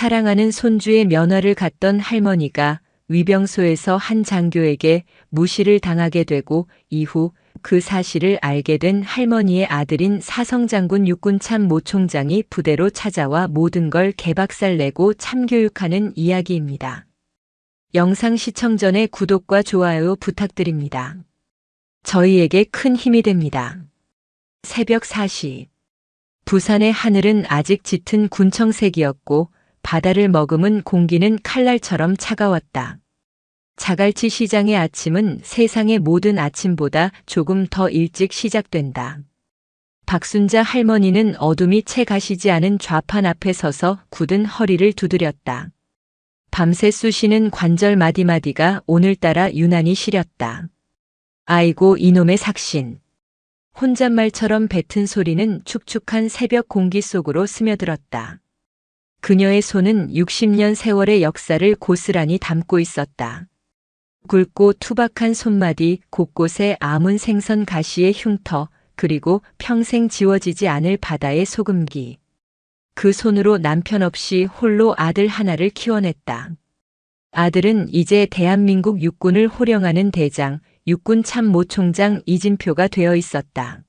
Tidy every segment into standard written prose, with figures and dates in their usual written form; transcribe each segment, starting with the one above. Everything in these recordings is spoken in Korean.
사랑하는 손주의 면회를 갔던 할머니가 위병소에서 한 장교에게 무시를 당하게 되고 이후 그 사실을 알게 된 할머니의 아들인 사성장군 육군참 모총장이 부대로 찾아와 모든 걸 개박살내고 참교육하는 이야기입니다. 영상 시청 전에 구독과 좋아요 부탁드립니다. 저희에게 큰 힘이 됩니다. 새벽 4시. 부산의 하늘은 아직 짙은 군청색이었고 바다를 머금은 공기는 칼날처럼 차가웠다. 자갈치 시장의 아침은 세상의 모든 아침보다 조금 더 일찍 시작된다. 박순자 할머니는 어둠이 채 가시지 않은 좌판 앞에 서서 굳은 허리를 두드렸다. 밤새 쑤시는 관절 마디마디가 오늘따라 유난히 시렸다. 아이고 이놈의 삭신. 혼잣말처럼 뱉은 소리는 축축한 새벽 공기 속으로 스며들었다. 그녀의 손은 60년 세월의 역사를 고스란히 담고 있었다. 굵고 투박한 손마디, 곳곳에 아문 생선 가시의 흉터, 그리고 평생 지워지지 않을 바다의 소금기. 그 손으로 남편 없이 홀로 아들 하나를 키워냈다. 아들은 이제 대한민국 육군을 호령하는 대장, 육군 참모총장 이진표가 되어 있었다.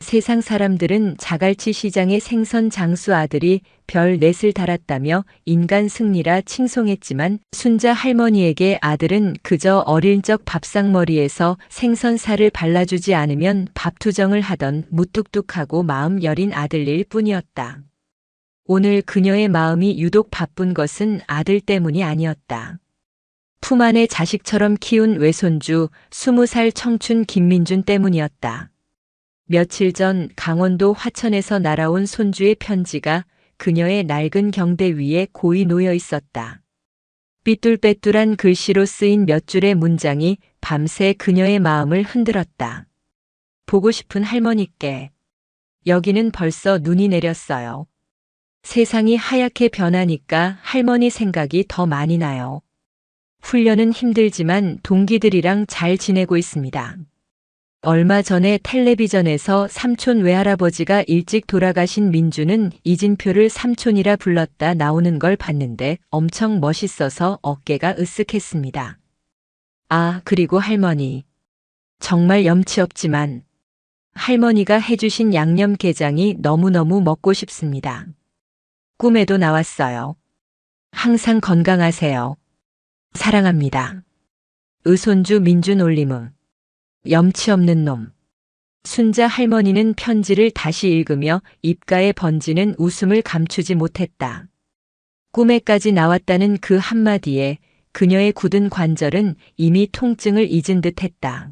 세상 사람들은 자갈치 시장의 생선 장수 아들이 별 넷을 달았다며 인간 승리라 칭송했지만 순자 할머니에게 아들은 그저 어릴 적 밥상머리에서 생선살을 발라주지 않으면 밥투정을 하던 무뚝뚝하고 마음 여린 아들일 뿐이었다. 오늘 그녀의 마음이 유독 바쁜 것은 아들 때문이 아니었다. 품 안의 자식처럼 키운 외손주 20살 청춘 김민준 때문이었다. 며칠 전 강원도 화천에서 날아온 손주의 편지가 그녀의 낡은 경대 위에 고이 놓여 있었다. 삐뚤빼뚤한 글씨로 쓰인 몇 줄의 문장이 밤새 그녀의 마음을 흔들었다. 보고 싶은 할머니께. 여기는 벌써 눈이 내렸어요. 세상이 하얗게 변하니까 할머니 생각이 더 많이 나요. 훈련은 힘들지만 동기들이랑 잘 지내고 있습니다. 얼마 전에 텔레비전에서 삼촌 외할아버지가 일찍 돌아가신 민주는 이진표를 삼촌이라 불렀다 나오는 걸 봤는데 엄청 멋있어서 어깨가 으쓱했습니다. 아, 그리고 할머니. 정말 염치 없지만 할머니가 해주신 양념게장이 너무너무 먹고 싶습니다. 꿈에도 나왔어요. 항상 건강하세요. 사랑합니다. 의손주 민준 올림음. 염치 없는 놈. 순자 할머니는 편지를 다시 읽으며 입가에 번지는 웃음을 감추지 못했다. 꿈에까지 나왔다는 그 한마디에 그녀의 굳은 관절은 이미 통증을 잊은 듯했다.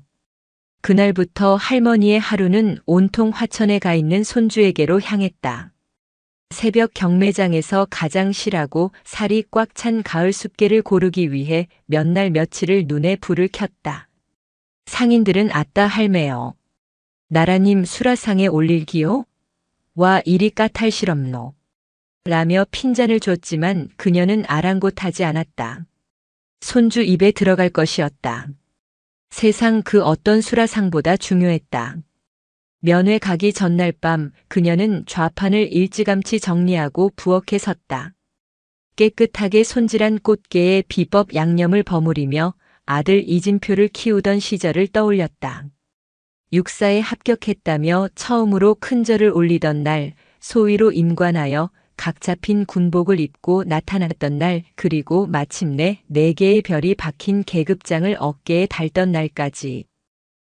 그날부터 할머니의 하루는 온통 화천에 가 있는 손주에게로 향했다. 새벽 경매장에서 가장 실하고 살이 꽉 찬 가을 숲개를 고르기 위해 몇 날 며칠을 눈에 불을 켰다. 상인들은 아따 할매요. 나라님 수라상에 올릴기요? 와 이리 까탈스럽노. 라며 핀잔을 줬지만 그녀는 아랑곳하지 않았다. 손주 입에 들어갈 것이었다. 세상 그 어떤 수라상보다 중요했다. 면회 가기 전날 밤 그녀는 좌판을 일찌감치 정리하고 부엌에 섰다. 깨끗하게 손질한 꽃게에 비법 양념을 버무리며 아들 이진표를 키우던 시절을 떠올렸다. 육사에 합격했다며 처음으로 큰절을 올리던 날, 소위로 임관하여 각 잡힌 군복을 입고 나타났던 날, 그리고 마침내 4개의 별이 박힌 계급장을 어깨에 달던 날까지.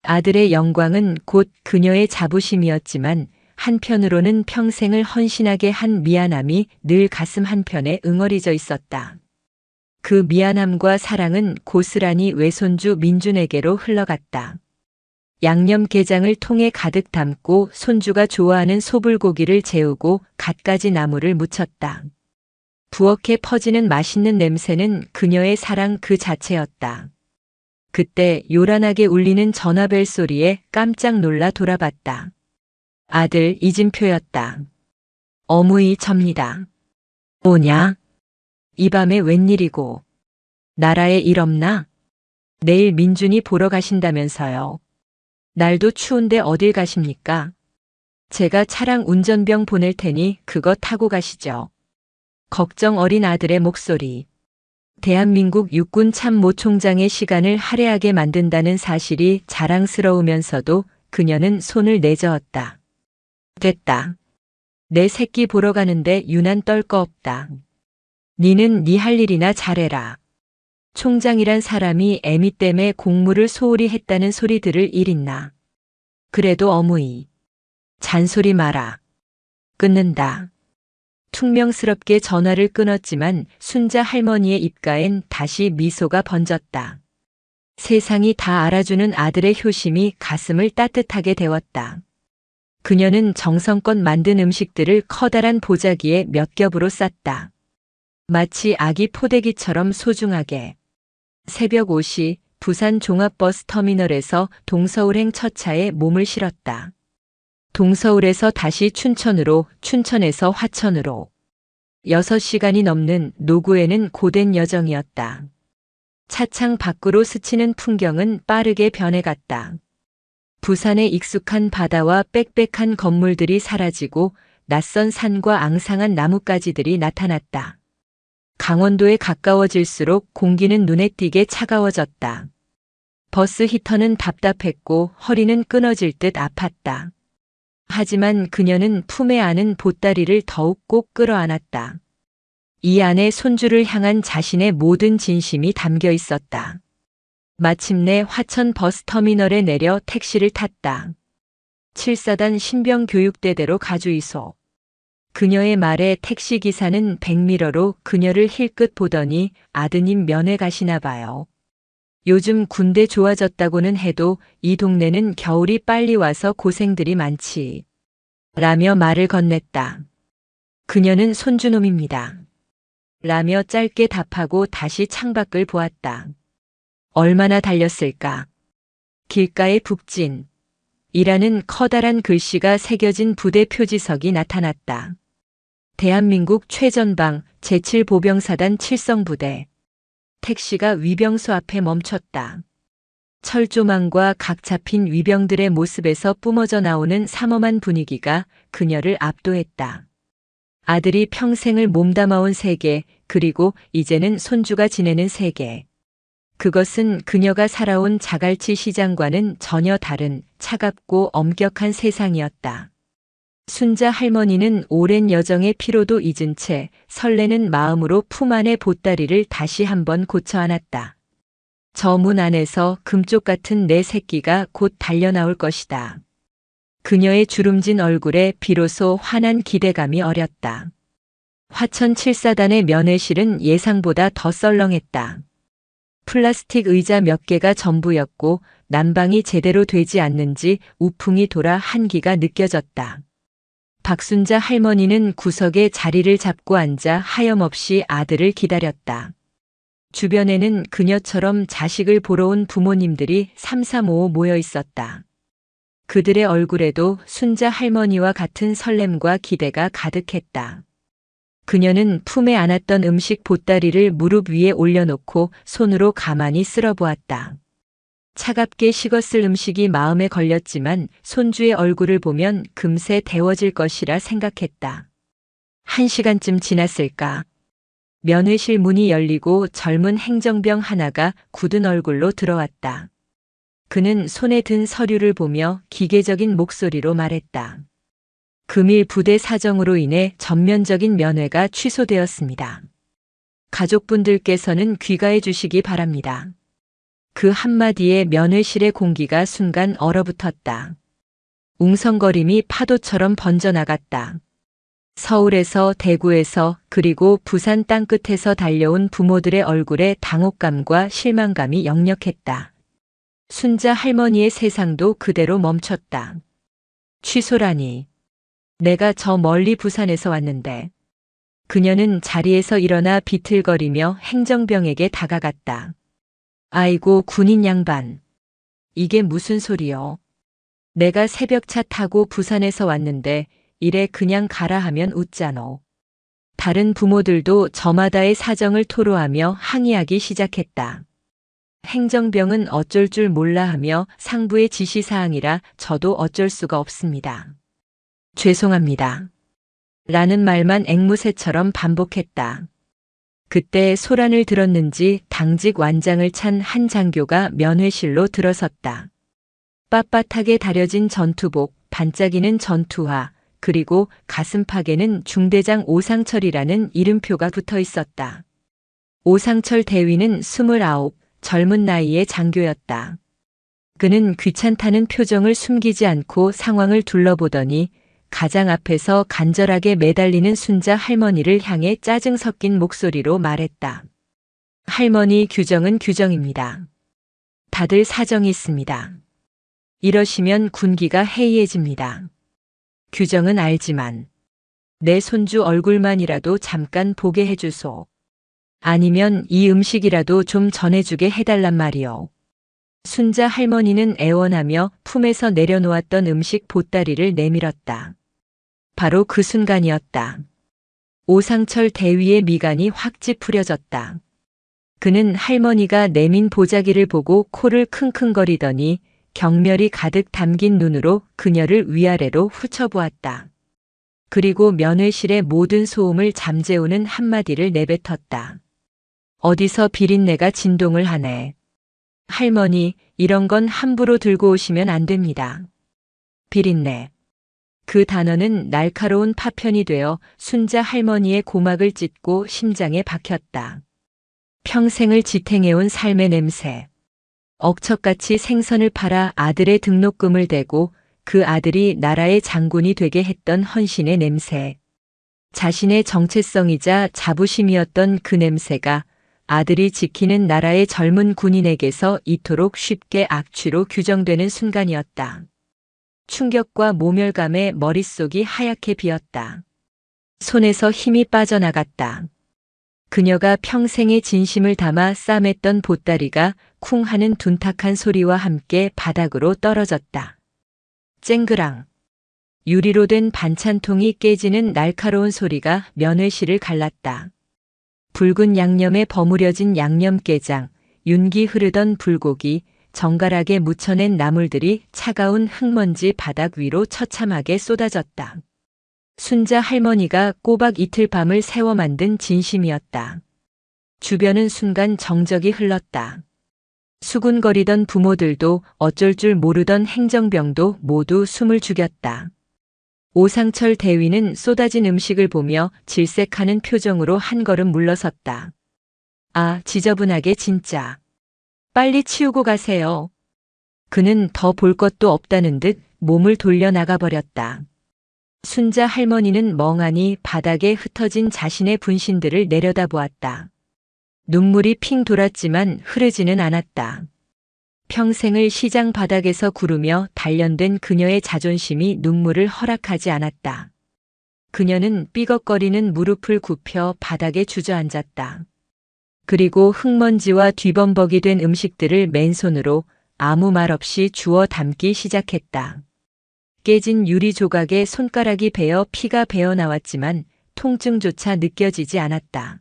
아들의 영광은 곧 그녀의 자부심이었지만 한편으로는 평생을 헌신하게 한 미안함이 늘 가슴 한편에 응어리져 있었다. 그 미안함과 사랑은 고스란히 외손주 민준에게로 흘러갔다. 양념게장을 통에 가득 담고 손주가 좋아하는 소불고기를 재우고 갖가지 나물을 무쳤다. 부엌에 퍼지는 맛있는 냄새는 그녀의 사랑 그 자체였다. 그때 요란하게 울리는 전화벨 소리에 깜짝 놀라 돌아봤다. 아들 이진표였다. 어무이 접니다. 오냐? 이 밤에 웬일이고. 나라에 일 없나? 내일 민준이 보러 가신다면서요. 날도 추운데 어딜 가십니까? 제가 차량 운전병 보낼 테니 그거 타고 가시죠. 걱정 어린 아들의 목소리. 대한민국 육군 참모 총장의 시간을 할애하게 만든다는 사실이 자랑스러우면서도 그녀는 손을 내저었다. 됐다. 내 새끼 보러 가는데 유난 떨 거 없다. 니는 니 할 일이나 잘해라. 총장이란 사람이 애미 때문에 공무를 소홀히 했다는 소리 들을 일 있나. 그래도 어무이. 잔소리 마라. 끊는다. 퉁명스럽게 전화를 끊었지만 순자 할머니의 입가엔 다시 미소가 번졌다. 세상이 다 알아주는 아들의 효심이 가슴을 따뜻하게 데웠다. 그녀는 정성껏 만든 음식들을 커다란 보자기에 몇 겹으로 쌌다. 마치 아기 포대기처럼 소중하게. 새벽 5시 부산 종합버스 터미널에서 동서울행 첫 차에 몸을 실었다. 동서울에서 다시 춘천으로, 춘천에서 화천으로. 6시간이 넘는 노구에는 고된 여정이었다. 차창 밖으로 스치는 풍경은 빠르게 변해갔다. 부산의 익숙한 바다와 빽빽한 건물들이 사라지고 낯선 산과 앙상한 나뭇가지들이 나타났다. 강원도에 가까워질수록 공기는 눈에 띄게 차가워졌다. 버스 히터는 답답했고 허리는 끊어질 듯 아팠다. 하지만 그녀는 품에 안은 보따리를 더욱 꼭 끌어안았다. 이 안에 손주를 향한 자신의 모든 진심이 담겨 있었다. 마침내 화천 버스터미널에 내려 택시를 탔다. 7사단 신병교육대대로 가주이소. 그녀의 말에 택시기사는 백미러로 그녀를 힐끗 보더니 아드님 면회 가시나 봐요. 요즘 군대 좋아졌다고는 해도 이 동네는 겨울이 빨리 와서 고생들이 많지. 라며 말을 건넸다. 그녀는 손주놈입니다. 라며 짧게 답하고 다시 창밖을 보았다. 얼마나 달렸을까. 길가에 북진. 이라는 커다란 글씨가 새겨진 부대 표지석이 나타났다. 대한민국 최전방 제7보병사단 칠성부대. 택시가 위병소 앞에 멈췄다. 철조망과 각 잡힌 위병들의 모습에서 뿜어져 나오는 삼엄한 분위기가 그녀를 압도했다. 아들이 평생을 몸담아온 세계, 그리고 이제는 손주가 지내는 세계. 그것은 그녀가 살아온 자갈치 시장과는 전혀 다른 차갑고 엄격한 세상이었다. 순자 할머니는 오랜 여정의 피로도 잊은 채 설레는 마음으로 품 안의 보따리를 다시 한번 고쳐 안았다. 저 문 안에서 금쪽 같은 내 새끼가 곧 달려나올 것이다. 그녀의 주름진 얼굴에 비로소 환한 기대감이 어렸다. 화천 7사단의 면회실은 예상보다 더 썰렁했다. 플라스틱 의자 몇 개가 전부였고 난방이 제대로 되지 않는지 우풍이 돌아 한기가 느껴졌다. 박순자 할머니는 구석에 자리를 잡고 앉아 하염없이 아들을 기다렸다. 주변에는 그녀처럼 자식을 보러 온 부모님들이 삼삼오오 모여 있었다. 그들의 얼굴에도 순자 할머니와 같은 설렘과 기대가 가득했다. 그녀는 품에 안았던 음식 보따리를 무릎 위에 올려놓고 손으로 가만히 쓸어보았다. 차갑게 식었을 음식이 마음에 걸렸지만 손주의 얼굴을 보면 금세 데워질 것이라 생각했다. 1시간쯤 지났을까. 면회실 문이 열리고 젊은 행정병 하나가 굳은 얼굴로 들어왔다. 그는 손에 든 서류를 보며 기계적인 목소리로 말했다. 금일 부대 사정으로 인해 전면적인 면회가 취소되었습니다. 가족분들께서는 귀가해 주시기 바랍니다. 그 한마디에 면회실의 공기가 순간 얼어붙었다. 웅성거림이 파도처럼 번져나갔다. 서울에서, 대구에서, 그리고 부산 땅끝에서 달려온 부모들의 얼굴에 당혹감과 실망감이 역력했다. 순자 할머니의 세상도 그대로 멈췄다. 취소라니. 내가 저 멀리 부산에서 왔는데. 그녀는 자리에서 일어나 비틀거리며 행정병에게 다가갔다. 아이고 군인 양반. 이게 무슨 소리요? 내가 새벽차 타고 부산에서 왔는데 이래 그냥 가라 하면 웃자노. 다른 부모들도 저마다의 사정을 토로하며 항의하기 시작했다. 행정병은 어쩔 줄 몰라 하며 상부의 지시사항이라 저도 어쩔 수가 없습니다. 죄송합니다. 라는 말만 앵무새처럼 반복했다. 그때 소란을 들었는지 당직 완장을 찬 한 장교가 면회실로 들어섰다. 빳빳하게 다려진 전투복, 반짝이는 전투화, 그리고 가슴팍에는 중대장 오상철이라는 이름표가 붙어 있었다. 오상철 대위는 29, 젊은 나이의 장교였다. 그는 귀찮다는 표정을 숨기지 않고 상황을 둘러보더니 가장 앞에서 간절하게 매달리는 순자 할머니를 향해 짜증 섞인 목소리로 말했다. 할머니, 규정은 규정입니다. 다들 사정이 있습니다. 이러시면 군기가 해이해집니다. 규정은 알지만 내 손주 얼굴만이라도 잠깐 보게 해주소. 아니면 이 음식이라도 좀 전해주게 해달란 말이오. 순자 할머니는 애원하며 품에서 내려놓았던 음식 보따리를 내밀었다. 바로 그 순간이었다. 오상철 대위의 미간이 확 찌푸려졌다. 그는 할머니가 내민 보자기를 보고 코를 킁킁거리더니 경멸이 가득 담긴 눈으로 그녀를 위아래로 훑어보았다. 그리고 면회실의 모든 소음을 잠재우는 한마디를 내뱉었다. 어디서 비린내가 진동을 하네. 할머니, 이런 건 함부로 들고 오시면 안 됩니다. 비린내. 그 단어는 날카로운 파편이 되어 순자 할머니의 고막을 찢고 심장에 박혔다. 평생을 지탱해온 삶의 냄새. 억척같이 생선을 팔아 아들의 등록금을 대고 그 아들이 나라의 장군이 되게 했던 헌신의 냄새. 자신의 정체성이자 자부심이었던 그 냄새가 아들이 지키는 나라의 젊은 군인에게서 이토록 쉽게 악취로 규정되는 순간이었다. 충격과 모멸감에 머릿속이 하얗게 비었다. 손에서 힘이 빠져나갔다. 그녀가 평생의 진심을 담아 싸맸던 보따리가 쿵 하는 둔탁한 소리와 함께 바닥으로 떨어졌다. 쨍그랑. 유리로 된 반찬통이 깨지는 날카로운 소리가 면회실을 갈랐다. 붉은 양념에 버무려진 양념게장, 윤기 흐르던 불고기, 정갈하게 묻혀낸 나물들이 차가운 흙먼지 바닥 위로 처참하게 쏟아졌다. 순자 할머니가 꼬박 이틀 밤을 새워 만든 진심이었다. 주변은 순간 정적이 흘렀다. 수군거리던 부모들도 어쩔 줄 모르던 행정병도 모두 숨을 죽였다. 오상철 대위는 쏟아진 음식을 보며 질색하는 표정으로 한 걸음 물러섰다. 아, 지저분하게 진짜. 빨리 치우고 가세요. 그는 더 볼 것도 없다는 듯 몸을 돌려 나가버렸다. 순자 할머니는 멍하니 바닥에 흩어진 자신의 분신들을 내려다보았다. 눈물이 핑 돌았지만 흐르지는 않았다. 평생을 시장 바닥에서 구르며 단련된 그녀의 자존심이 눈물을 허락하지 않았다. 그녀는 삐걱거리는 무릎을 굽혀 바닥에 주저앉았다. 그리고 흙먼지와 뒤범벅이 된 음식들을 맨손으로 아무 말 없이 주워 담기 시작했다. 깨진 유리 조각에 손가락이 베어 피가 배어나왔지만 통증조차 느껴지지 않았다.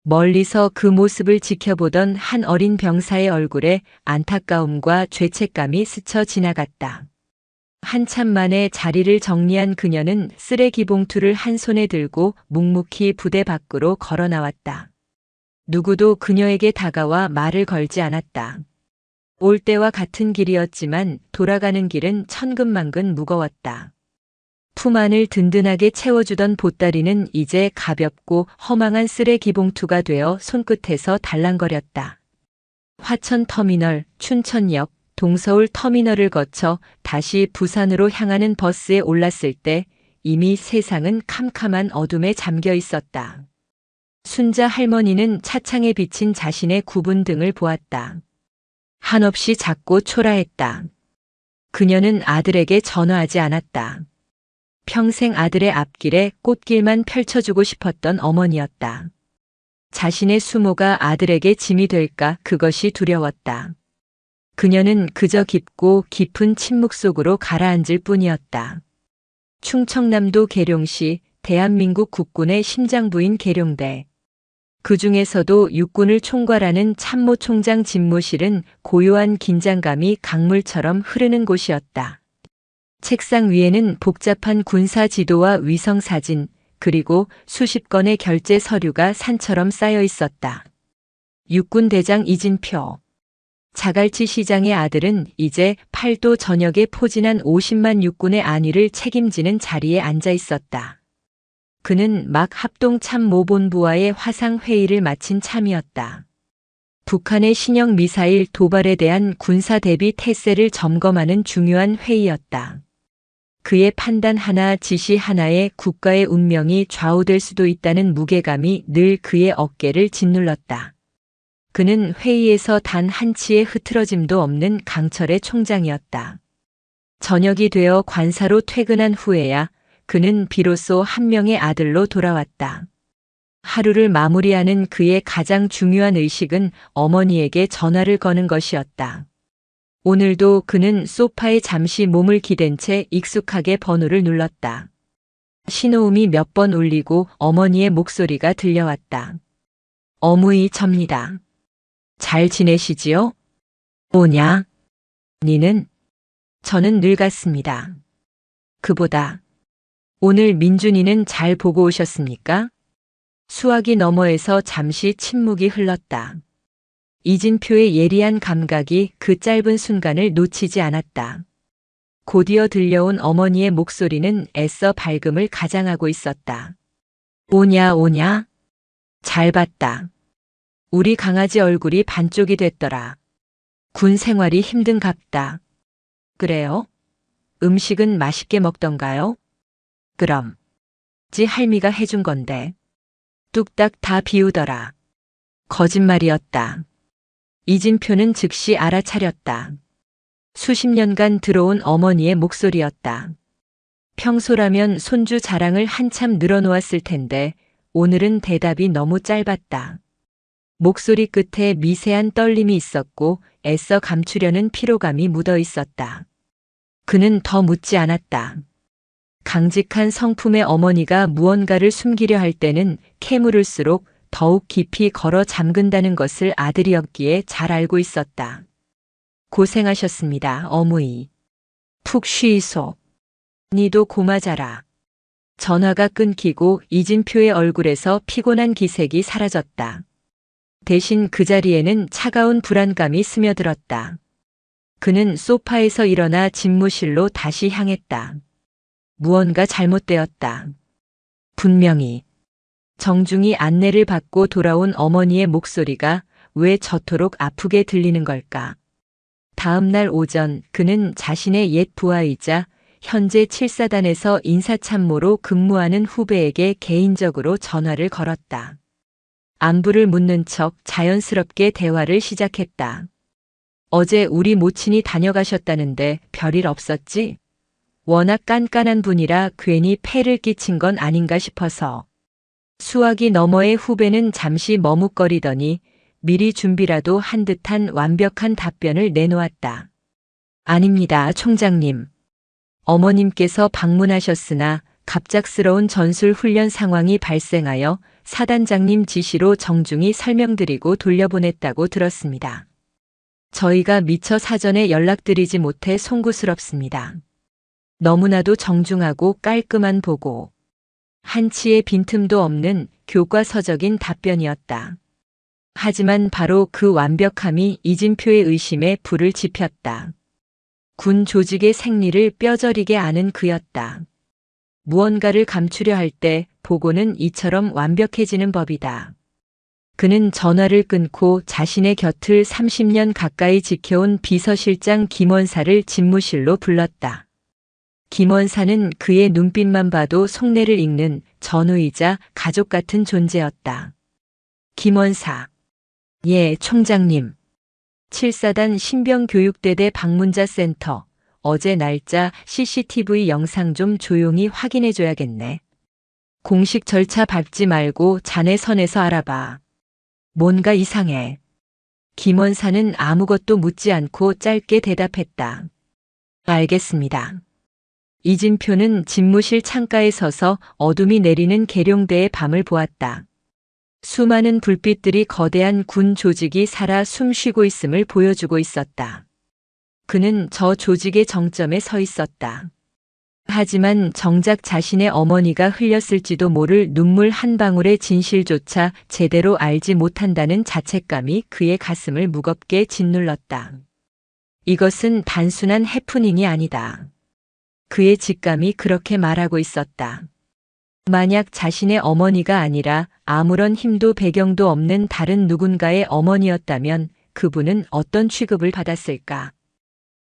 멀리서 그 모습을 지켜보던 한 어린 병사의 얼굴에 안타까움과 죄책감이 스쳐 지나갔다. 한참 만에 자리를 정리한 그녀는 쓰레기 봉투를 한 손에 들고 묵묵히 부대 밖으로 걸어 나왔다. 누구도 그녀에게 다가와 말을 걸지 않았다. 올 때와 같은 길이었지만 돌아가는 길은 천근만근 무거웠다. 품 안을 든든하게 채워주던 보따리는 이제 가볍고 허망한 쓰레기 봉투가 되어 손끝에서 달랑거렸다. 화천터미널, 춘천역, 동서울 터미널을 거쳐 다시 부산으로 향하는 버스에 올랐을 때 이미 세상은 캄캄한 어둠에 잠겨 있었다. 순자 할머니는 차창에 비친 자신의 굽은 등을 보았다. 한없이 작고 초라했다. 그녀는 아들에게 전화하지 않았다. 평생 아들의 앞길에 꽃길만 펼쳐주고 싶었던 어머니였다. 자신의 수모가 아들에게 짐이 될까 그것이 두려웠다. 그녀는 그저 깊고 깊은 침묵 속으로 가라앉을 뿐이었다. 충청남도 계룡시 대한민국 국군의 심장부인 계룡대. 그 중에서도 육군을 총괄하는 참모총장 집무실은 고요한 긴장감이 강물처럼 흐르는 곳이었다. 책상 위에는 복잡한 군사 지도와 위성 사진, 그리고 수십 건의 결제 서류가 산처럼 쌓여 있었다. 육군 대장 이진표. 자갈치 시장의 아들은 이제 팔도 전역에 포진한 50만 육군의 안위를 책임지는 자리에 앉아 있었다. 그는 막 합동참모본부와의 화상회의를 마친 참이었다. 북한의 신형 미사일 도발에 대한 군사 대비 태세를 점검하는 중요한 회의였다. 그의 판단 하나, 지시 하나에 국가의 운명이 좌우될 수도 있다는 무게감이 늘 그의 어깨를 짓눌렀다. 그는 회의에서 단 한치의 흐트러짐도 없는 강철의 총장이었다. 저녁이 되어 관사로 퇴근한 후에야 그는 비로소 한 명의 아들로 돌아왔다. 하루를 마무리하는 그의 가장 중요한 의식은 어머니에게 전화를 거는 것이었다. 오늘도 그는 소파에 잠시 몸을 기댄 채 익숙하게 번호를 눌렀다. 신호음이 몇 번 울리고 어머니의 목소리가 들려왔다. 어무이 접니다. 잘 지내시지요? 오냐? 니는? 저는 늙었습니다. 그보다 오늘 민준이는 잘 보고 오셨습니까? 수화기 너머에서 잠시 침묵이 흘렀다. 이진표의 예리한 감각이 그 짧은 순간을 놓치지 않았다. 곧이어 들려온 어머니의 목소리는 애써 밝음을 가장하고 있었다. 오냐 오냐? 잘 봤다. 우리 강아지 얼굴이 반쪽이 됐더라. 군 생활이 힘든갑다. 그래요? 음식은 맛있게 먹던가요? 그럼. 지 할미가 해준 건데. 뚝딱 다 비우더라. 거짓말이었다. 이진표는 즉시 알아차렸다. 수십 년간 들어온 어머니의 목소리였다. 평소라면 손주 자랑을 한참 늘어놓았을 텐데 오늘은 대답이 너무 짧았다. 목소리 끝에 미세한 떨림이 있었고 애써 감추려는 피로감이 묻어 있었다. 그는 더 묻지 않았다. 강직한 성품의 어머니가 무언가를 숨기려 할 때는 캐물을수록 더욱 깊이 걸어 잠근다는 것을 아들이었기에 잘 알고 있었다. 고생하셨습니다, 어무이. 푹 쉬이소. 니도 고마자라. 전화가 끊기고 이진표의 얼굴에서 피곤한 기색이 사라졌다. 대신 그 자리에는 차가운 불안감이 스며들었다. 그는 소파에서 일어나 집무실로 다시 향했다. 무언가 잘못되었다. 분명히. 정중히 안내를 받고 돌아온 어머니의 목소리가 왜 저토록 아프게 들리는 걸까? 다음 날 오전 그는 자신의 옛 부하이자 현재 7사단에서 인사참모로 근무하는 후배에게 개인적으로 전화를 걸었다. 안부를 묻는 척 자연스럽게 대화를 시작했다. 어제 우리 모친이 다녀가셨다는데 별일 없었지? 워낙 깐깐한 분이라 괜히 폐를 끼친 건 아닌가 싶어서. 수화기 너머의 후배는 잠시 머뭇거리더니 미리 준비라도 한 듯한 완벽한 답변을 내놓았다. 아닙니다, 총장님. 어머님께서 방문하셨으나 갑작스러운 전술 훈련 상황이 발생하여 사단장님 지시로 정중히 설명드리고 돌려보냈다고 들었습니다. 저희가 미처 사전에 연락드리지 못해 송구스럽습니다. 너무나도 정중하고 깔끔한 보고. 한치의 빈틈도 없는 교과서적인 답변이었다. 하지만 바로 그 완벽함이 이진표의 의심에 불을 지폈다. 군 조직의 생리를 뼈저리게 아는 그였다. 무언가를 감추려 할 때 보고는 이처럼 완벽해지는 법이다. 그는 전화를 끊고 자신의 곁을 30년 가까이 지켜온 비서실장 김원사를 집무실로 불렀다. 김원사는 그의 눈빛만 봐도 속내를 읽는 전우이자 가족 같은 존재였다. 김원사. 예, 총장님. 7사단 신병교육대대 방문자 센터. 어제 날짜 CCTV 영상 좀 조용히 확인해줘야겠네. 공식 절차 밟지 말고 자네 선에서 알아봐. 뭔가 이상해. 김원사는 아무것도 묻지 않고 짧게 대답했다. 알겠습니다. 이진표는 집무실 창가에 서서 어둠이 내리는 계룡대의 밤을 보았다. 수많은 불빛들이 거대한 군 조직이 살아 숨쉬고 있음을 보여주고 있었다. 그는 저 조직의 정점에 서 있었다. 하지만 정작 자신의 어머니가 흘렸을지도 모를 눈물 한 방울의 진실조차 제대로 알지 못한다는 자책감이 그의 가슴을 무겁게 짓눌렀다. 이것은 단순한 해프닝이 아니다. 그의 직감이 그렇게 말하고 있었다. 만약 자신의 어머니가 아니라 아무런 힘도 배경도 없는 다른 누군가의 어머니였다면 그분은 어떤 취급을 받았을까?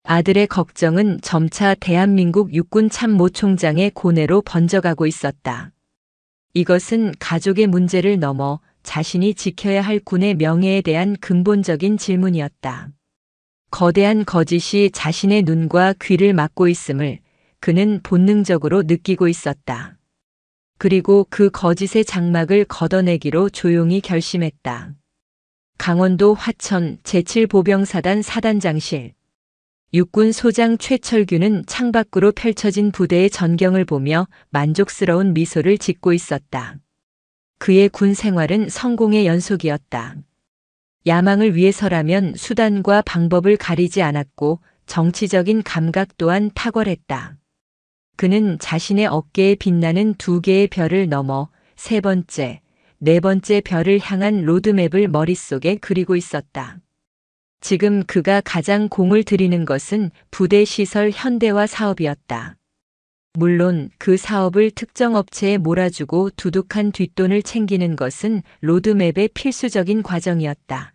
아들의 걱정은 점차 대한민국 육군 참모총장의 고뇌로 번져가고 있었다. 이것은 가족의 문제를 넘어 자신이 지켜야 할 군의 명예에 대한 근본적인 질문이었다. 거대한 거짓이 자신의 눈과 귀를 막고 있음을 그는 본능적으로 느끼고 있었다. 그리고 그 거짓의 장막을 걷어내기로 조용히 결심했다. 강원도 화천 제7보병사단 사단장실. 육군 소장 최철규는 창밖으로 펼쳐진 부대의 전경을 보며 만족스러운 미소를 짓고 있었다. 그의 군 생활은 성공의 연속이었다. 야망을 위해서라면 수단과 방법을 가리지 않았고 정치적인 감각 또한 탁월했다. 그는 자신의 어깨에 빛나는 2개의 별을 넘어 3번째, 4번째 별을 향한 로드맵을 머릿속에 그리고 있었다. 지금 그가 가장 공을 들이는 것은 부대 시설 현대화 사업이었다. 물론 그 사업을 특정 업체에 몰아주고 두둑한 뒷돈을 챙기는 것은 로드맵의 필수적인 과정이었다.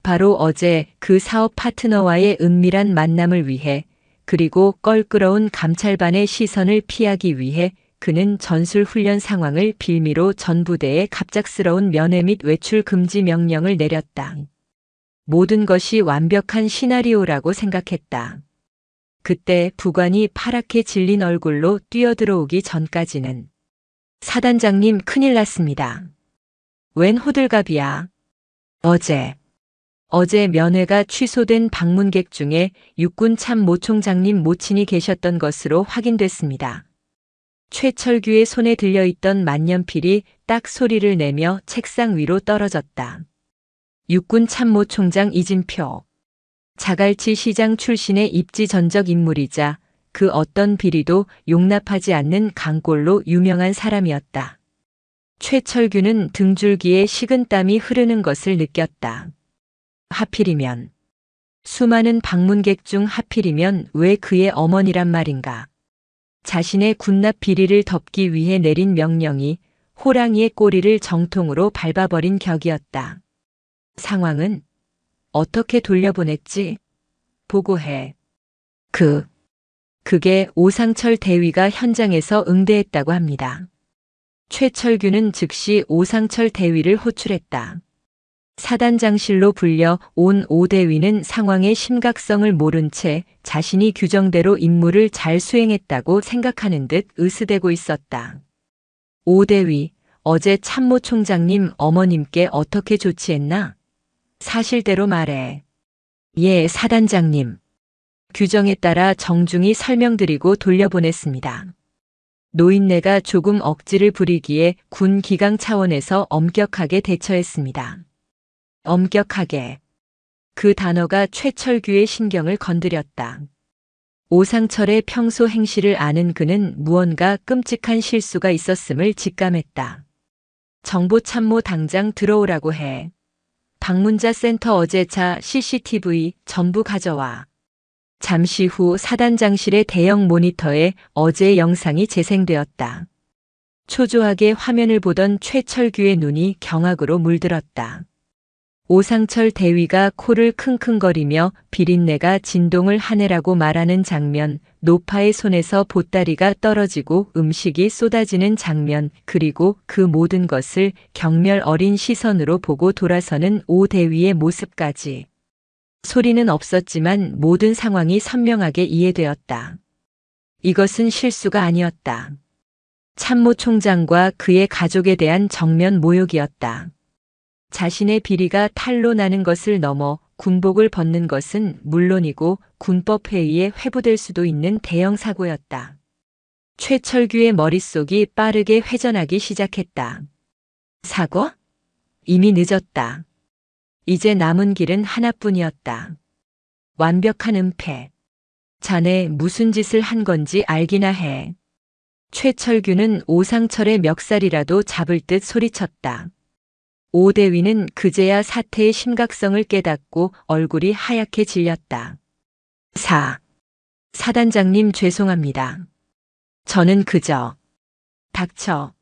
바로 어제 그 사업 파트너와의 은밀한 만남을 위해 그리고 껄끄러운 감찰반의 시선을 피하기 위해 그는 전술 훈련 상황을 빌미로 전 부대에 갑작스러운 면회 및 외출 금지 명령을 내렸다. 모든 것이 완벽한 시나리오라고 생각했다. 그때 부관이 파랗게 질린 얼굴로 뛰어들어오기 전까지는 사단장님 큰일 났습니다. 웬 호들갑이야. 어제 면회가 취소된 방문객 중에 육군 참모총장님 모친이 계셨던 것으로 확인됐습니다. 최철규의 손에 들려있던 만년필이 딱 소리를 내며 책상 위로 떨어졌다. 육군 참모총장 이진표. 자갈치 시장 출신의 입지전적 인물이자 그 어떤 비리도 용납하지 않는 강골로 유명한 사람이었다. 최철규는 등줄기에 식은땀이 흐르는 것을 느꼈다. 하필이면, 수많은 방문객 중 하필이면 왜 그의 어머니란 말인가. 자신의 군납 비리를 덮기 위해 내린 명령이 호랑이의 꼬리를 정통으로 밟아버린 격이었다. 상황은 어떻게 돌려보냈지? 보고해. 그게 오상철 대위가 현장에서 응대했다고 합니다. 최철규는 즉시 오상철 대위를 호출했다. 사단장실로 불려 온 오대위는 상황의 심각성을 모른 채 자신이 규정대로 임무를 잘 수행했다고 생각하는 듯 으스대고 있었다. 오대위, 어제 참모총장님 어머님께 어떻게 조치했나? 사실대로 말해. 예, 사단장님. 규정에 따라 정중히 설명드리고 돌려보냈습니다. 노인네가 조금 억지를 부리기에 군 기강 차원에서 엄격하게 대처했습니다. 엄격하게. 그 단어가 최철규의 신경을 건드렸다. 오상철의 평소 행실을 아는 그는 무언가 끔찍한 실수가 있었음을 직감했다. 정보참모 당장 들어오라고 해. 방문자 센터 어제차 CCTV 전부 가져와. 잠시 후 사단장실의 대형 모니터에 어제의 영상이 재생되었다. 초조하게 화면을 보던 최철규의 눈이 경악으로 물들었다. 오상철 대위가 코를 킁킁거리며 비린내가 진동을 하네라고 말하는 장면, 노파의 손에서 보따리가 떨어지고 음식이 쏟아지는 장면, 그리고 그 모든 것을 경멸 어린 시선으로 보고 돌아서는 오 대위의 모습까지. 소리는 없었지만 모든 상황이 선명하게 이해되었다. 이것은 실수가 아니었다. 참모총장과 그의 가족에 대한 정면 모욕이었다. 자신의 비리가 탄로 나는 것을 넘어 군복을 벗는 것은 물론이고 군법회의에 회부될 수도 있는 대형 사고였다. 최철규의 머릿속이 빠르게 회전하기 시작했다. 사고? 이미 늦었다. 이제 남은 길은 하나뿐이었다. 완벽한 은폐. 자네 무슨 짓을 한 건지 알기나 해. 최철규는 오상철의 멱살이라도 잡을 듯 소리쳤다. 오대위는 그제야 사태의 심각성을 깨닫고 얼굴이 하얗게 질렸다. 사단장님 죄송합니다. 저는 그저. 닥쳐.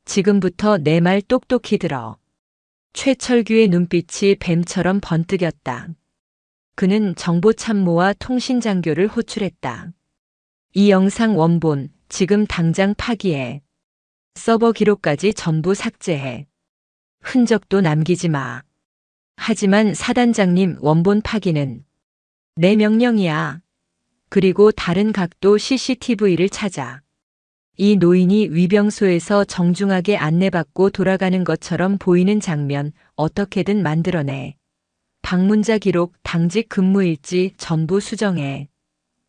지금부터 내 말 똑똑히 들어. 최철규의 눈빛이 뱀처럼 번뜩였다. 그는 정보참모와 통신장교를 호출했다. 이 영상 원본 지금 당장 파기해. 서버 기록까지 전부 삭제해. 흔적도 남기지 마. 하지만 사단장님 원본 파기는 내 명령이야. 그리고 다른 각도 CCTV를 찾아. 이 노인이 위병소에서 정중하게 안내받고 돌아가는 것처럼 보이는 장면 어떻게든 만들어내. 방문자 기록, 당직 근무일지 전부 수정해.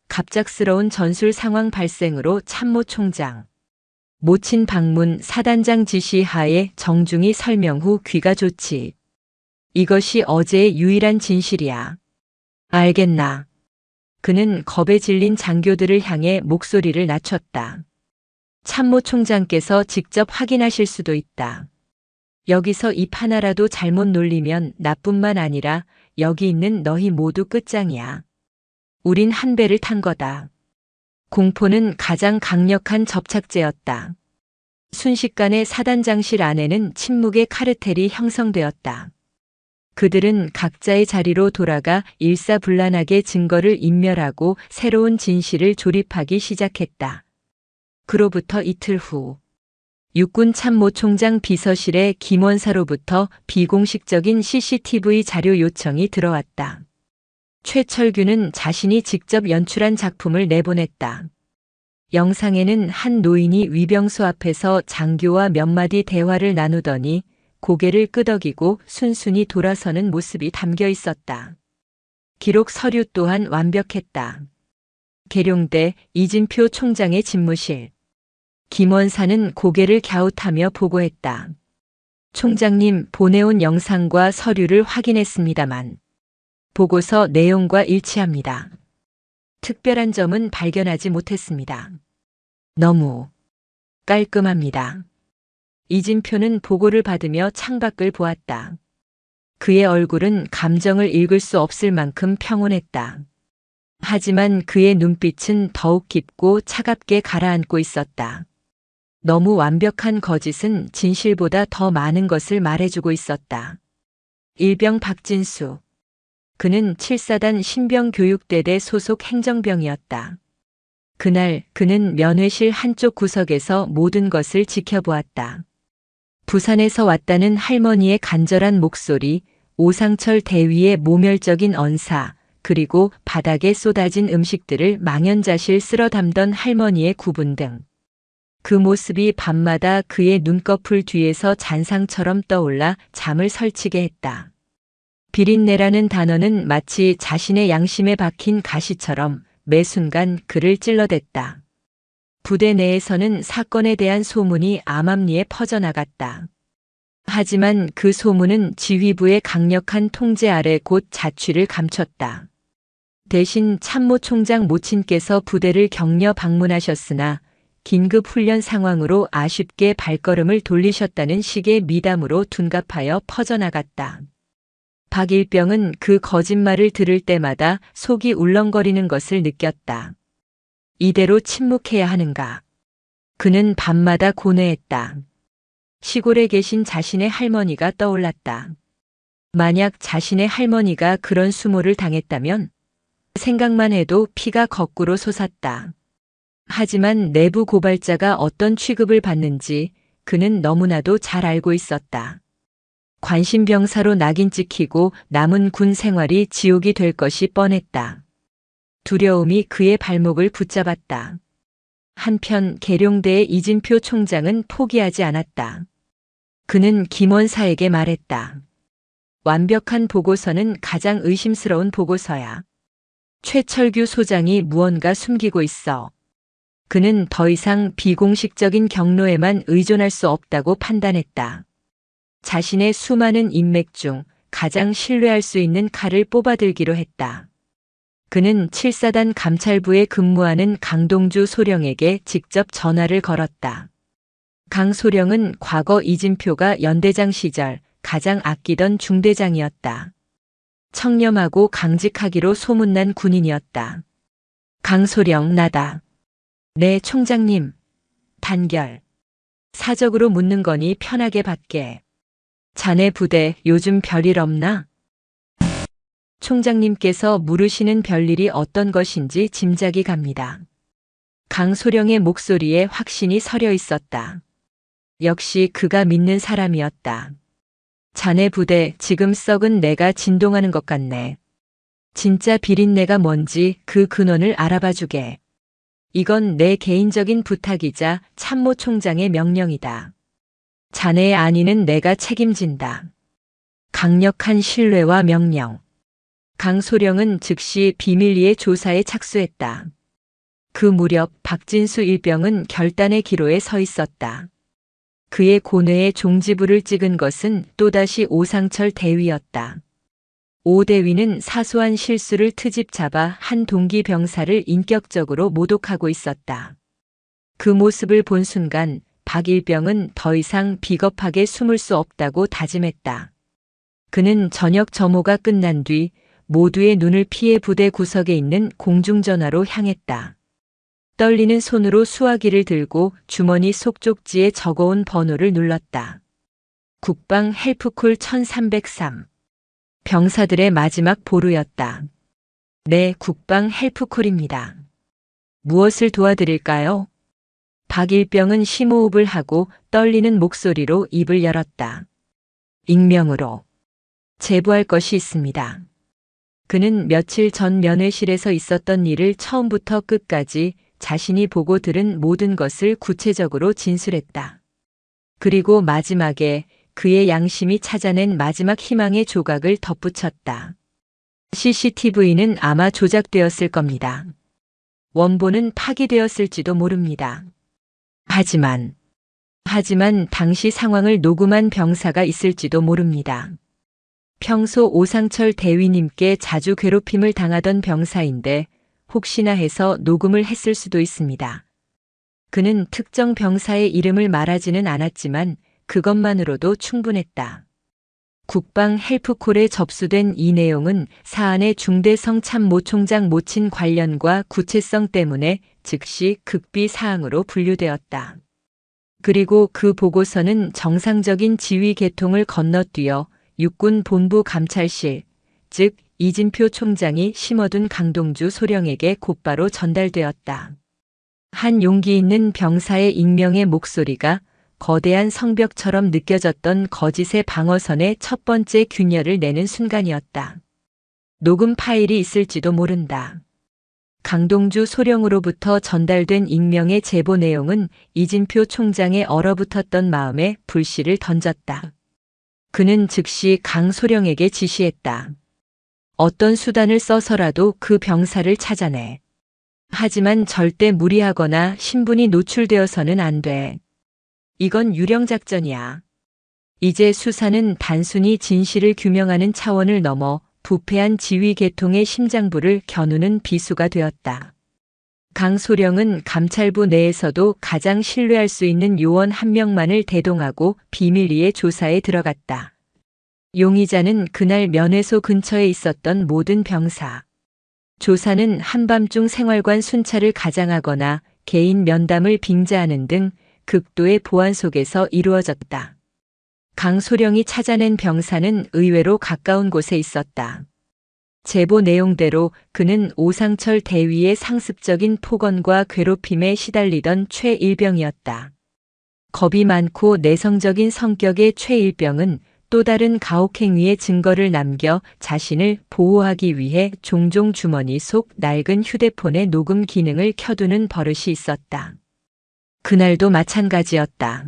갑작스러운 전술 상황 발생으로 참모총장 모친 방문 사단장 지시하에 정중히 설명 후 귀가 조치. 이것이 어제의 유일한 진실이야. 알겠나? 그는 겁에 질린 장교들을 향해 목소리를 낮췄다. 참모총장께서 직접 확인하실 수도 있다. 여기서 입 하나라도 잘못 놀리면 나뿐만 아니라 여기 있는 너희 모두 끝장이야. 우린 한 배를 탄 거다. 공포는 가장 강력한 접착제였다. 순식간에 사단장실 안에는 침묵의 카르텔이 형성되었다. 그들은 각자의 자리로 돌아가 일사불란하게 증거를 인멸하고 새로운 진실을 조립하기 시작했다. 그로부터 이틀 후 육군참모총장 비서실에 김원사로부터 비공식적인 CCTV 자료 요청이 들어왔다. 최철규는 자신이 직접 연출한 작품을 내보냈다. 영상에는 한 노인이 위병소 앞에서 장교와 몇 마디 대화를 나누더니 고개를 끄덕이고 순순히 돌아서는 모습이 담겨 있었다. 기록 서류 또한 완벽했다. 계룡대 이진표 총장의 집무실. 김원사는 고개를 갸웃하며 보고했다. 총장님, 보내온 영상과 서류를 확인했습니다만 보고서 내용과 일치합니다. 특별한 점은 발견하지 못했습니다. 너무 깔끔합니다. 이진표는 보고를 받으며 창밖을 보았다. 그의 얼굴은 감정을 읽을 수 없을 만큼 평온했다. 하지만 그의 눈빛은 더욱 깊고 차갑게 가라앉고 있었다. 너무 완벽한 거짓은 진실보다 더 많은 것을 말해주고 있었다. 일병 박진수. 그는 7사단 신병교육대대 소속 행정병이었다. 그날 그는 면회실 한쪽 구석에서 모든 것을 지켜보았다. 부산에서 왔다는 할머니의 간절한 목소리, 오상철 대위의 모멸적인 언사, 그리고 바닥에 쏟아진 음식들을 망연자실 쓸어 담던 할머니의 구분 등. 그 모습이 밤마다 그의 눈꺼풀 뒤에서 잔상처럼 떠올라 잠을 설치게 했다. 비린내라는 단어는 마치 자신의 양심에 박힌 가시처럼 매 순간 그를 찔러댔다. 부대 내에서는 사건에 대한 소문이 암암리에 퍼져나갔다. 하지만 그 소문은 지휘부의 강력한 통제 아래 곧 자취를 감췄다. 대신 참모총장 모친께서 부대를 격려 방문하셨으나 긴급 훈련 상황으로 아쉽게 발걸음을 돌리셨다는 식의 미담으로 둔갑하여 퍼져나갔다. 박일병은 그 거짓말을 들을 때마다 속이 울렁거리는 것을 느꼈다. 이대로 침묵해야 하는가? 그는 밤마다 고뇌했다. 시골에 계신 자신의 할머니가 떠올랐다. 만약 자신의 할머니가 그런 수모를 당했다면 생각만 해도 피가 거꾸로 솟았다. 하지만 내부 고발자가 어떤 취급을 받는지 그는 너무나도 잘 알고 있었다. 관심병사로 낙인 찍히고 남은 군 생활이 지옥이 될 것이 뻔했다. 두려움이 그의 발목을 붙잡았다. 한편 계룡대의 이진표 총장은 포기하지 않았다. 그는 김원사에게 말했다. 완벽한 보고서는 가장 의심스러운 보고서야. 최철규 소장이 무언가 숨기고 있어. 그는 더 이상 비공식적인 경로에만 의존할 수 없다고 판단했다. 자신의 수많은 인맥 중 가장 신뢰할 수 있는 칼을 뽑아들기로 했다. 그는 7사단 감찰부에 근무하는 강동주 소령에게 직접 전화를 걸었다. 강 소령은 과거 이진표가 연대장 시절 가장 아끼던 중대장이었다. 청렴하고 강직하기로 소문난 군인이었다. 강 소령, 나다. 네, 총장님. 단결. 사적으로 묻는 거니 편하게 받게. 자네 부대 요즘 별일 없나? 총장님께서 물으시는 별일이 어떤 것인지 짐작이 갑니다. 강소령의 목소리에 확신이 서려 있었다. 역시 그가 믿는 사람이었다. 자네 부대 지금 썩은 내가 진동하는 것 같네. 진짜 비린내가 뭔지 그 근원을 알아봐 주게. 이건 내 개인적인 부탁이자 참모 총장의 명령이다. 자네의 안위는 내가 책임진다. 강력한 신뢰와 명령. 강소령은 즉시 비밀리에 조사에 착수했다. 그 무렵 박진수 일병은 결단의 기로에 서 있었다. 그의 고뇌에 종지부를 찍은 것은 또다시 오상철 대위였다. 오 대위는 사소한 실수를 트집 잡아 한 동기 병사를 인격적으로 모독하고 있었다. 그 모습을 본 순간 박 일병은 더 이상 비겁하게 숨을 수 없다고 다짐했다. 그는 저녁 점호가 끝난 뒤 모두의 눈을 피해 부대 구석에 있는 공중전화로 향했다. 떨리는 손으로 수화기를 들고 주머니 속 쪽지에 적어온 번호를 눌렀다. 국방 헬프콜 1303. 병사들의 마지막 보루였다. 네, 국방 헬프콜입니다. 무엇을 도와드릴까요? 박일병은 심호흡을 하고 떨리는 목소리로 입을 열었다. 익명으로. 제보할 것이 있습니다. 그는 며칠 전 면회실에서 있었던 일을 처음부터 끝까지 자신이 보고 들은 모든 것을 구체적으로 진술했다. 그리고 마지막에 그의 양심이 찾아낸 마지막 희망의 조각을 덧붙였다. CCTV는 아마 조작되었을 겁니다. 원본은 파기되었을지도 모릅니다. 하지만 당시 상황을 녹음한 병사가 있을지도 모릅니다. 평소 오상철 대위님께 자주 괴롭힘을 당하던 병사인데 혹시나 해서 녹음을 했을 수도 있습니다. 그는 특정 병사의 이름을 말하지는 않았지만 그것만으로도 충분했다. 국방 헬프콜에 접수된 이 내용은 사안의 중대성 참모총장 모친 관련과 구체성 때문에 즉시 극비 사항으로 분류되었다. 그리고 그 보고서는 정상적인 지휘 계통을 건너뛰어 육군 본부 감찰실, 즉 이진표 총장이 심어둔 강동주 소령에게 곧바로 전달되었다. 한 용기 있는 병사의 익명의 목소리가 거대한 성벽처럼 느껴졌던 거짓의 방어선의 첫 번째 균열을 내는 순간이었다. 녹음 파일이 있을지도 모른다. 강동주 소령으로부터 전달된 익명의 제보 내용은 이진표 총장의 얼어붙었던 마음에 불씨를 던졌다. 그는 즉시 강 소령에게 지시했다. 어떤 수단을 써서라도 그 병사를 찾아내. 하지만 절대 무리하거나 신분이 노출되어서는 안 돼. 이건 유령작전이야. 이제 수사는 단순히 진실을 규명하는 차원을 넘어 부패한 지휘 계통의 심장부를 겨누는 비수가 되었다. 강 소령은 감찰부 내에서도 가장 신뢰할 수 있는 요원 한 명만을 대동하고 비밀리에 조사에 들어갔다. 용의자는 그날 면회소 근처에 있었던 모든 병사. 조사는 한밤중 생활관 순찰을 가장하거나 개인 면담을 빙자하는 등 극도의 보안 속에서 이루어졌다. 강소령이 찾아낸 병사는 의외로 가까운 곳에 있었다. 제보 내용대로 그는 오상철 대위의 상습적인 폭언과 괴롭힘에 시달리던 최일병이었다. 겁이 많고 내성적인 성격의 최일병은 또 다른 가혹행위의 증거를 남겨 자신을 보호하기 위해 종종 주머니 속 낡은 휴대폰의 녹음 기능을 켜두는 버릇이 있었다. 그날도 마찬가지였다.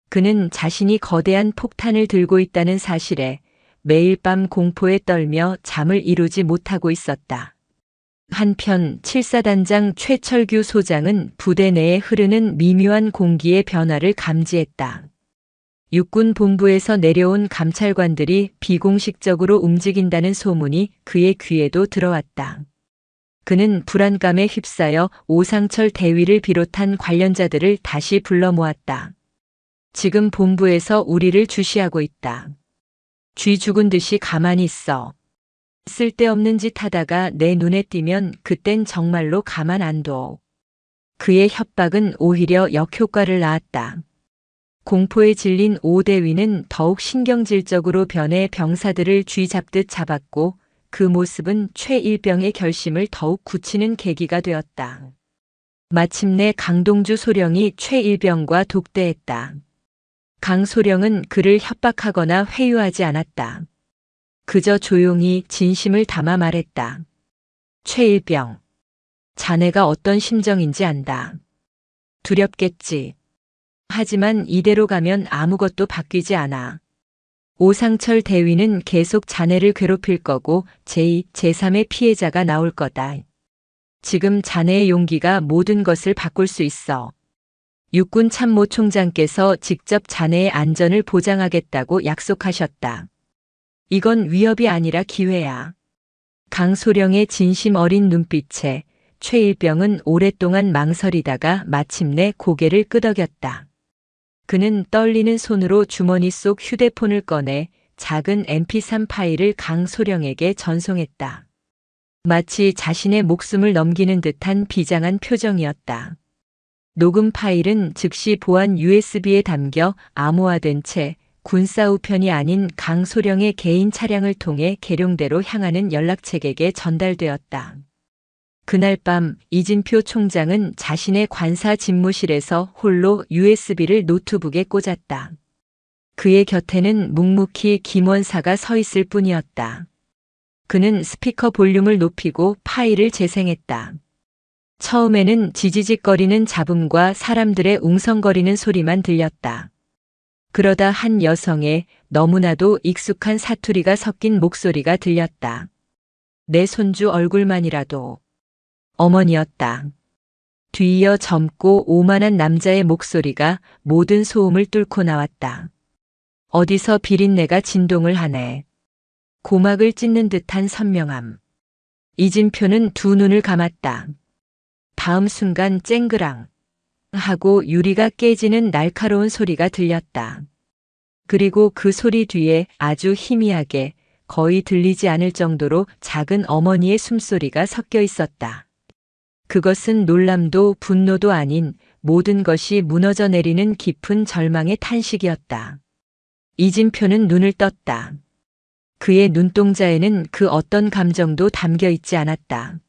그는 자신이 거대한 폭탄을 들고 있다는 사실에 매일 밤 공포에 떨며 잠을 이루지 못하고 있었다. 한편 7사단장 최철규 소장은 부대 내에 흐르는 미묘한 공기의 변화를 감지했다. 육군 본부에서 내려온 감찰관들이 비공식적으로 움직인다는 소문이 그의 귀에도 들어왔다. 그는 불안감에 휩싸여 오상철 대위를 비롯한 관련자들을 다시 불러 모았다. 지금 본부에서 우리를 주시하고 있다. 쥐 죽은 듯이 가만히 있어. 쓸데없는 짓 하다가 내 눈에 띄면 그땐 정말로 가만 안 둬. 그의 협박은 오히려 역효과를 낳았다. 공포에 질린 오 대위는 더욱 신경질적으로 변해 병사들을 쥐 잡듯 잡았고 그 모습은 최일병의 결심을 더욱 굳히는 계기가 되었다. 마침내 강동주 소령이 최일병과 독대했다. 강 소령은 그를 협박하거나 회유하지 않았다. 그저 조용히 진심을 담아 말했다. 최일병, 자네가 어떤 심정인지 안다. 두렵겠지. 하지만 이대로 가면 아무것도 바뀌지 않아. 오상철 대위는 계속 자네를 괴롭힐 거고 제2, 제3의 피해자가 나올 거다. 지금 자네의 용기가 모든 것을 바꿀 수 있어. 육군 참모총장께서 직접 자네의 안전을 보장하겠다고 약속하셨다. 이건 위협이 아니라 기회야. 강소령의 진심 어린 눈빛에 최일병은 오랫동안 망설이다가 마침내 고개를 끄덕였다. 그는 떨리는 손으로 주머니 속 휴대폰을 꺼내 작은 mp3 파일을 강소령에게 전송했다. 마치 자신의 목숨을 넘기는 듯한 비장한 표정이었다. 녹음 파일은 즉시 보안 USB에 담겨 암호화된 채 군사 우편이 아닌 강소령의 개인 차량을 통해 계룡대로 향하는 연락책에게 전달되었다. 그날 밤 이진표 총장은 자신의 관사 집무실에서 홀로 USB를 노트북에 꽂았다. 그의 곁에는 묵묵히 김원사가 서 있을 뿐이었다. 그는 스피커 볼륨을 높이고 파일을 재생했다. 처음에는 지지직거리는 잡음과 사람들의 웅성거리는 소리만 들렸다. 그러다 한 여성의 너무나도 익숙한 사투리가 섞인 목소리가 들렸다. 내 손주 얼굴만이라도. 어머니였다. 뒤이어 젊고 오만한 남자의 목소리가 모든 소음을 뚫고 나왔다. 어디서 비린내가 진동을 하네. 고막을 찢는 듯한 선명함. 이진표는 두 눈을 감았다. 다음 순간 쨍그랑 하고 유리가 깨지는 날카로운 소리가 들렸다. 그리고 그 소리 뒤에 아주 희미하게 거의 들리지 않을 정도로 작은 어머니의 숨소리가 섞여 있었다. 그것은 놀람도 분노도 아닌 모든 것이 무너져 내리는 깊은 절망의 탄식이었다. 이진표는 눈을 떴다. 그의 눈동자에는 그 어떤 감정도 담겨 있지 않았다.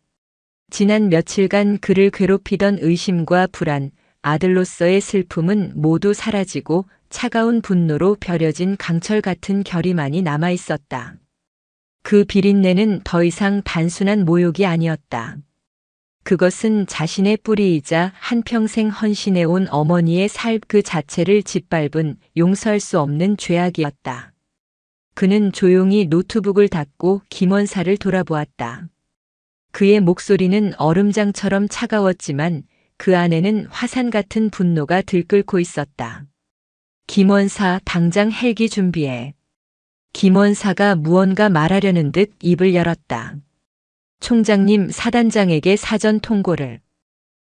지난 며칠간 그를 괴롭히던 의심과 불안, 아들로서의 슬픔은 모두 사라지고 차가운 분노로 벼려진 강철 같은 결의만이 남아 있었다. 그 비린내는 더 이상 단순한 모욕이 아니었다. 그것은 자신의 뿌리이자 한평생 헌신해온 어머니의 삶 그 자체를 짓밟은 용서할 수 없는 죄악이었다. 그는 조용히 노트북을 닫고 김원사를 돌아보았다. 그의 목소리는 얼음장처럼 차가웠지만 그 안에는 화산 같은 분노가 들끓고 있었다. 김원사, 당장 헬기 준비해. 김원사가 무언가 말하려는 듯 입을 열었다. 총장님, 사단장에게 사전 통고를.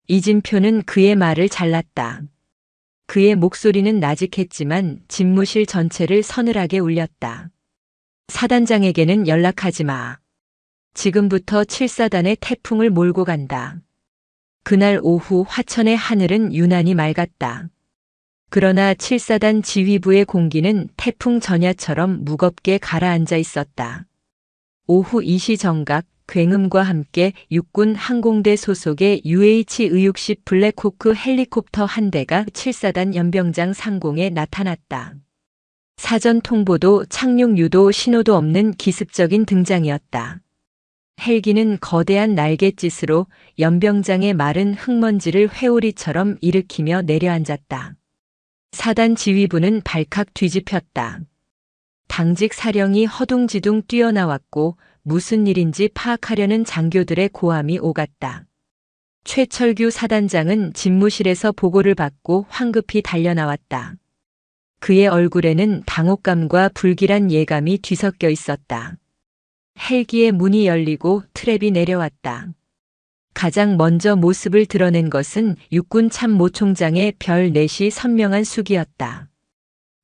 이진표는 그의 말을 잘랐다. 그의 목소리는 나직했지만 집무실 전체를 서늘하게 울렸다. 사단장에게는 연락하지 마. 지금부터 7사단의 태풍을 몰고 간다. 그날 오후 화천의 하늘은 유난히 맑았다. 그러나 7사단 지휘부의 공기는 태풍 전야처럼 무겁게 가라앉아 있었다. 오후 2시 정각, 굉음과 함께 육군 항공대 소속의 UH-의육식 블랙호크 헬리콥터 한 대가 7사단 연병장 상공에 나타났다. 사전 통보도 착륙 유도 신호도 없는 기습적인 등장이었다. 헬기는 거대한 날갯짓으로 연병장의 마른 흙먼지를 회오리처럼 일으키며 내려앉았다. 사단 지휘부는 발칵 뒤집혔다. 당직 사령이 허둥지둥 뛰어나왔고 무슨 일인지 파악하려는 장교들의 고함이 오갔다. 최철규 사단장은 집무실에서 보고를 받고 황급히 달려나왔다. 그의 얼굴에는 당혹감과 불길한 예감이 뒤섞여 있었다. 헬기의 문이 열리고 트랩이 내려왔다. 가장 먼저 모습을 드러낸 것은 육군 참모총장의 별 넷이 선명한 숙이었다.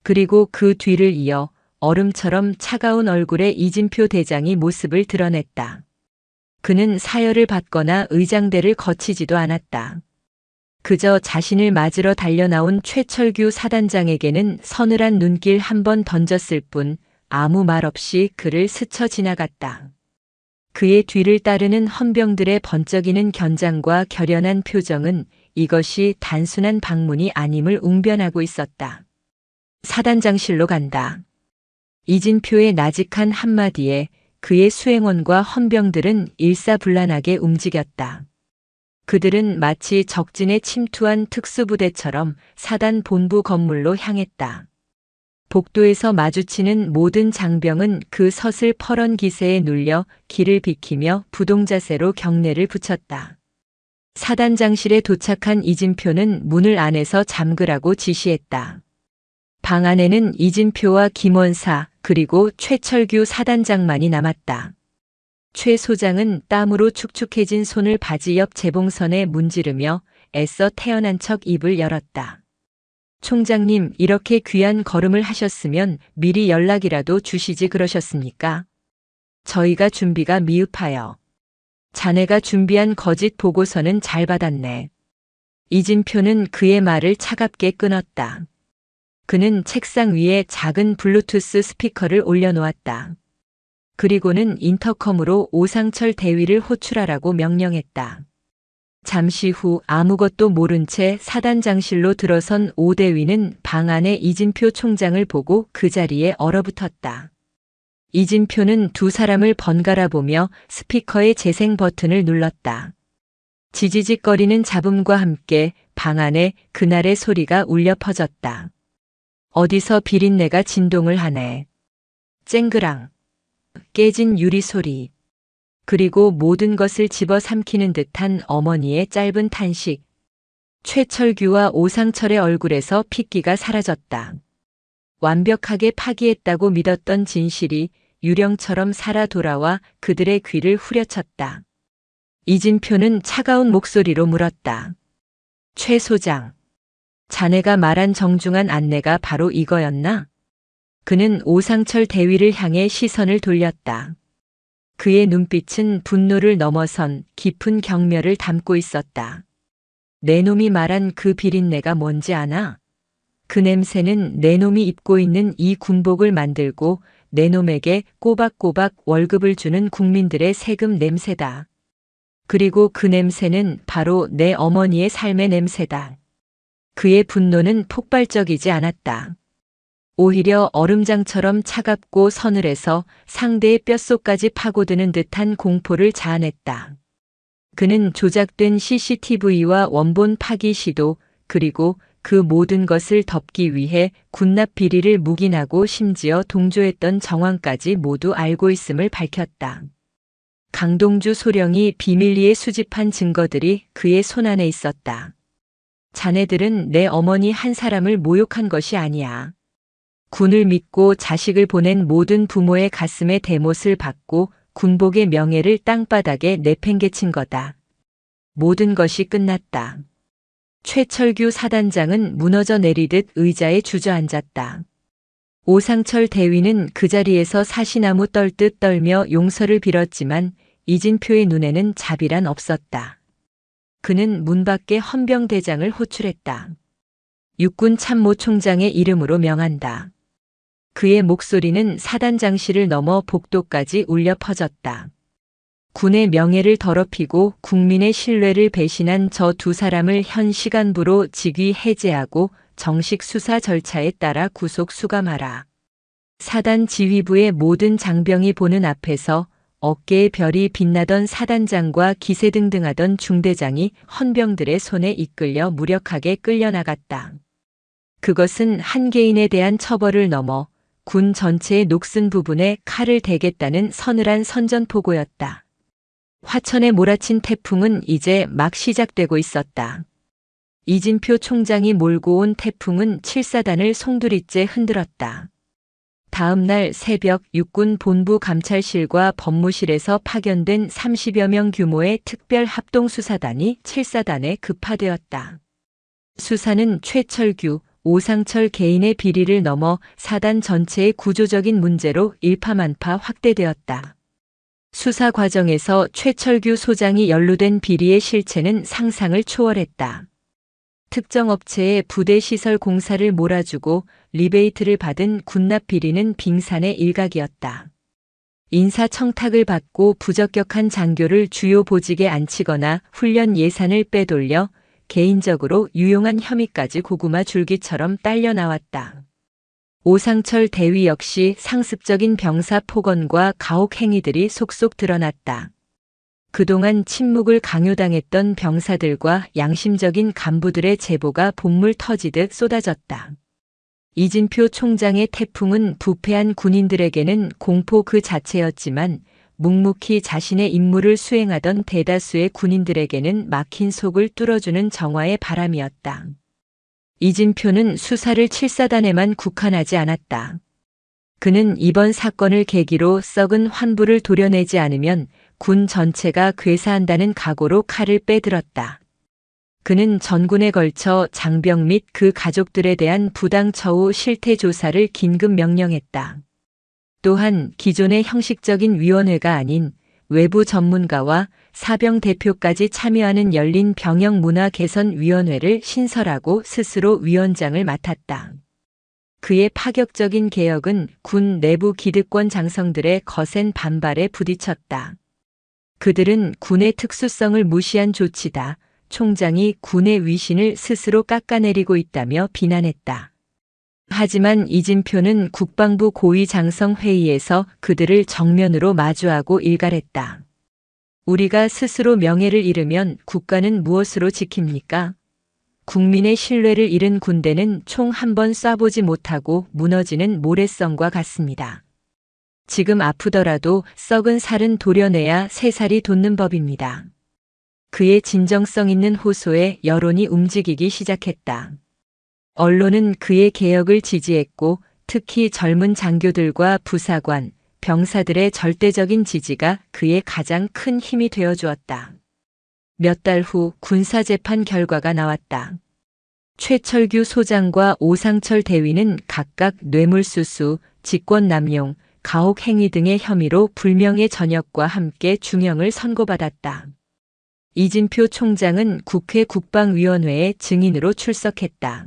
그리고 그 뒤를 이어 얼음처럼 차가운 얼굴의 이진표 대장이 모습을 드러냈다. 그는 사열을 받거나 의장대를 거치지도 않았다. 그저 자신을 맞으러 달려나온 최철규 사단장에게는 서늘한 눈길 한 번 던졌을 뿐 아무 말 없이 그를 스쳐 지나갔다. 그의 뒤를 따르는 헌병들의 번쩍이는 견장과 결연한 표정은 이것이 단순한 방문이 아님을 웅변하고 있었다. 사단장실로 간다. 이진표의 나직한 한마디에 그의 수행원과 헌병들은 일사불란하게 움직였다. 그들은 마치 적진에 침투한 특수부대처럼 사단 본부 건물로 향했다. 복도에서 마주치는 모든 장병은 그 서슬 퍼런 기세에 눌려 길을 비키며 부동자세로 경례를 붙였다. 사단장실에 도착한 이진표는 문을 안에서 잠그라고 지시했다. 방 안에는 이진표와 김원사 그리고 최철규 사단장만이 남았다. 최 소장은 땀으로 축축해진 손을 바지 옆 재봉선에 문지르며 애써 태어난 척 입을 열었다. 총장님, 이렇게 귀한 걸음을 하셨으면 미리 연락이라도 주시지 그러셨습니까? 저희가 준비가 미흡하여. 자네가 준비한 거짓 보고서는 잘 받았네. 이진표는 그의 말을 차갑게 끊었다. 그는 책상 위에 작은 블루투스 스피커를 올려놓았다. 그리고는 인터컴으로 오상철 대위를 호출하라고 명령했다. 잠시 후 아무것도 모른 채 사단장실로 들어선 오 대위는 방 안에 이진표 총장을 보고 그 자리에 얼어붙었다. 이진표는 두 사람을 번갈아 보며 스피커의 재생 버튼을 눌렀다. 지지직거리는 잡음과 함께 방 안에 그날의 소리가 울려 퍼졌다. 어디서 비린내가 진동을 하네. 쨍그랑. 깨진 유리 소리. 그리고 모든 것을 집어삼키는 듯한 어머니의 짧은 탄식. 최철규와 오상철의 얼굴에서 핏기가 사라졌다. 완벽하게 파기했다고 믿었던 진실이 유령처럼 살아 돌아와 그들의 귀를 후려쳤다. 이진표는 차가운 목소리로 물었다. 최 소장, 자네가 말한 정중한 안내가 바로 이거였나? 그는 오상철 대위를 향해 시선을 돌렸다. 그의 눈빛은 분노를 넘어선 깊은 경멸을 담고 있었다. 내 놈이 말한 그 비린내가 뭔지 아나? 그 냄새는 내 놈이 입고 있는 이 군복을 만들고 내 놈에게 꼬박꼬박 월급을 주는 국민들의 세금 냄새다. 그리고 그 냄새는 바로 내 어머니의 삶의 냄새다. 그의 분노는 폭발적이지 않았다. 오히려 얼음장처럼 차갑고 서늘해서 상대의 뼛속까지 파고드는 듯한 공포를 자아냈다. 그는 조작된 CCTV와 원본 파기 시도 그리고 그 모든 것을 덮기 위해 군납 비리를 묵인하고 심지어 동조했던 정황까지 모두 알고 있음을 밝혔다. 강동주 소령이 비밀리에 수집한 증거들이 그의 손안에 있었다. 자네들은 내 어머니 한 사람을 모욕한 것이 아니야. 군을 믿고 자식을 보낸 모든 부모의 가슴에 대못을 박고 군복의 명예를 땅바닥에 내팽개친 거다. 모든 것이 끝났다. 최철규 사단장은 무너져 내리듯 의자에 주저앉았다. 오상철 대위는 그 자리에서 사시나무 떨듯 떨며 용서를 빌었지만 이진표의 눈에는 자비란 없었다. 그는 문 밖에 헌병대장을 호출했다. 육군 참모총장의 이름으로 명한다. 그의 목소리는 사단장실을 넘어 복도까지 울려 퍼졌다. 군의 명예를 더럽히고 국민의 신뢰를 배신한 저 두 사람을 현 시간부로 직위 해제하고 정식 수사 절차에 따라 구속 수감하라. 사단 지휘부의 모든 장병이 보는 앞에서 어깨에 별이 빛나던 사단장과 기세등등하던 중대장이 헌병들의 손에 이끌려 무력하게 끌려나갔다. 그것은 한 개인에 대한 처벌을 넘어 군 전체의 녹슨 부분에 칼을 대겠다는 서늘한 선전포고였다. 화천에 몰아친 태풍은 이제 막 시작되고 있었다. 이진표 총장이 몰고 온 태풍은 칠사단을 송두리째 흔들었다. 다음 날 새벽 육군 본부 감찰실과 법무실에서 파견된 30여 명 규모의 특별 합동수사단이 7사단에 급파되었다. 수사는 최철규, 오상철 개인의 비리를 넘어 사단 전체의 구조적인 문제로 일파만파 확대되었다. 수사 과정에서 최철규 소장이 연루된 비리의 실체는 상상을 초월했다. 특정 업체에 부대 시설 공사를 몰아주고 리베이트를 받은 군납 비리는 빙산의 일각이었다. 인사청탁을 받고 부적격한 장교를 주요 보직에 앉히거나 훈련 예산을 빼돌려 개인적으로 유용한 혐의까지 고구마 줄기처럼 딸려 나왔다. 오상철 대위 역시 상습적인 병사 폭언과 가혹 행위들이 속속 드러났다. 그동안 침묵을 강요당했던 병사들과 양심적인 간부들의 제보가 본물 터지듯 쏟아졌다. 이진표 총장의 태풍은 부패한 군인들에게는 공포 그 자체였지만 묵묵히 자신의 임무를 수행하던 대다수의 군인들에게는 막힌 속을 뚫어주는 정화의 바람이었다. 이진표는 수사를 7사단에만 국한하지 않았다. 그는 이번 사건을 계기로 썩은 환부를 도려내지 않으면 군 전체가 괴사한다는 각오로 칼을 빼들었다. 그는 전군에 걸쳐 장병 및 그 가족들에 대한 부당 처우 실태 조사를 긴급 명령했다. 또한 기존의 형식적인 위원회가 아닌 외부 전문가와 사병 대표까지 참여하는 열린 병영 문화 개선 위원회를 신설하고 스스로 위원장을 맡았다. 그의 파격적인 개혁은 군 내부 기득권 장성들의 거센 반발에 부딪혔다. 그들은 군의 특수성을 무시한 조치다. 총장이 군의 위신을 스스로 깎아내리고 있다며 비난했다. 하지만 이진표는 국방부 고위 장성 회의에서 그들을 정면으로 마주하고 일갈했다. 우리가 스스로 명예를 잃으면 국가는 무엇으로 지킵니까? 국민의 신뢰를 잃은 군대는 총 한 번 쏴보지 못하고 무너지는 모래성과 같습니다. 지금 아프더라도 썩은 살은 도려내야 새 살이 돋는 법입니다. 그의 진정성 있는 호소에 여론이 움직이기 시작했다. 언론은 그의 개혁을 지지했고 특히 젊은 장교들과 부사관, 병사들의 절대적인 지지가 그의 가장 큰 힘이 되어 주었다. 몇 달 후 군사재판 결과가 나왔다. 최철규 소장과 오상철 대위는 각각 뇌물수수, 직권남용, 가혹 행위 등의 혐의로 불명예 전역과 함께 중형을 선고받았다. 이진표 총장은 국회 국방위원회에 증인으로 출석했다.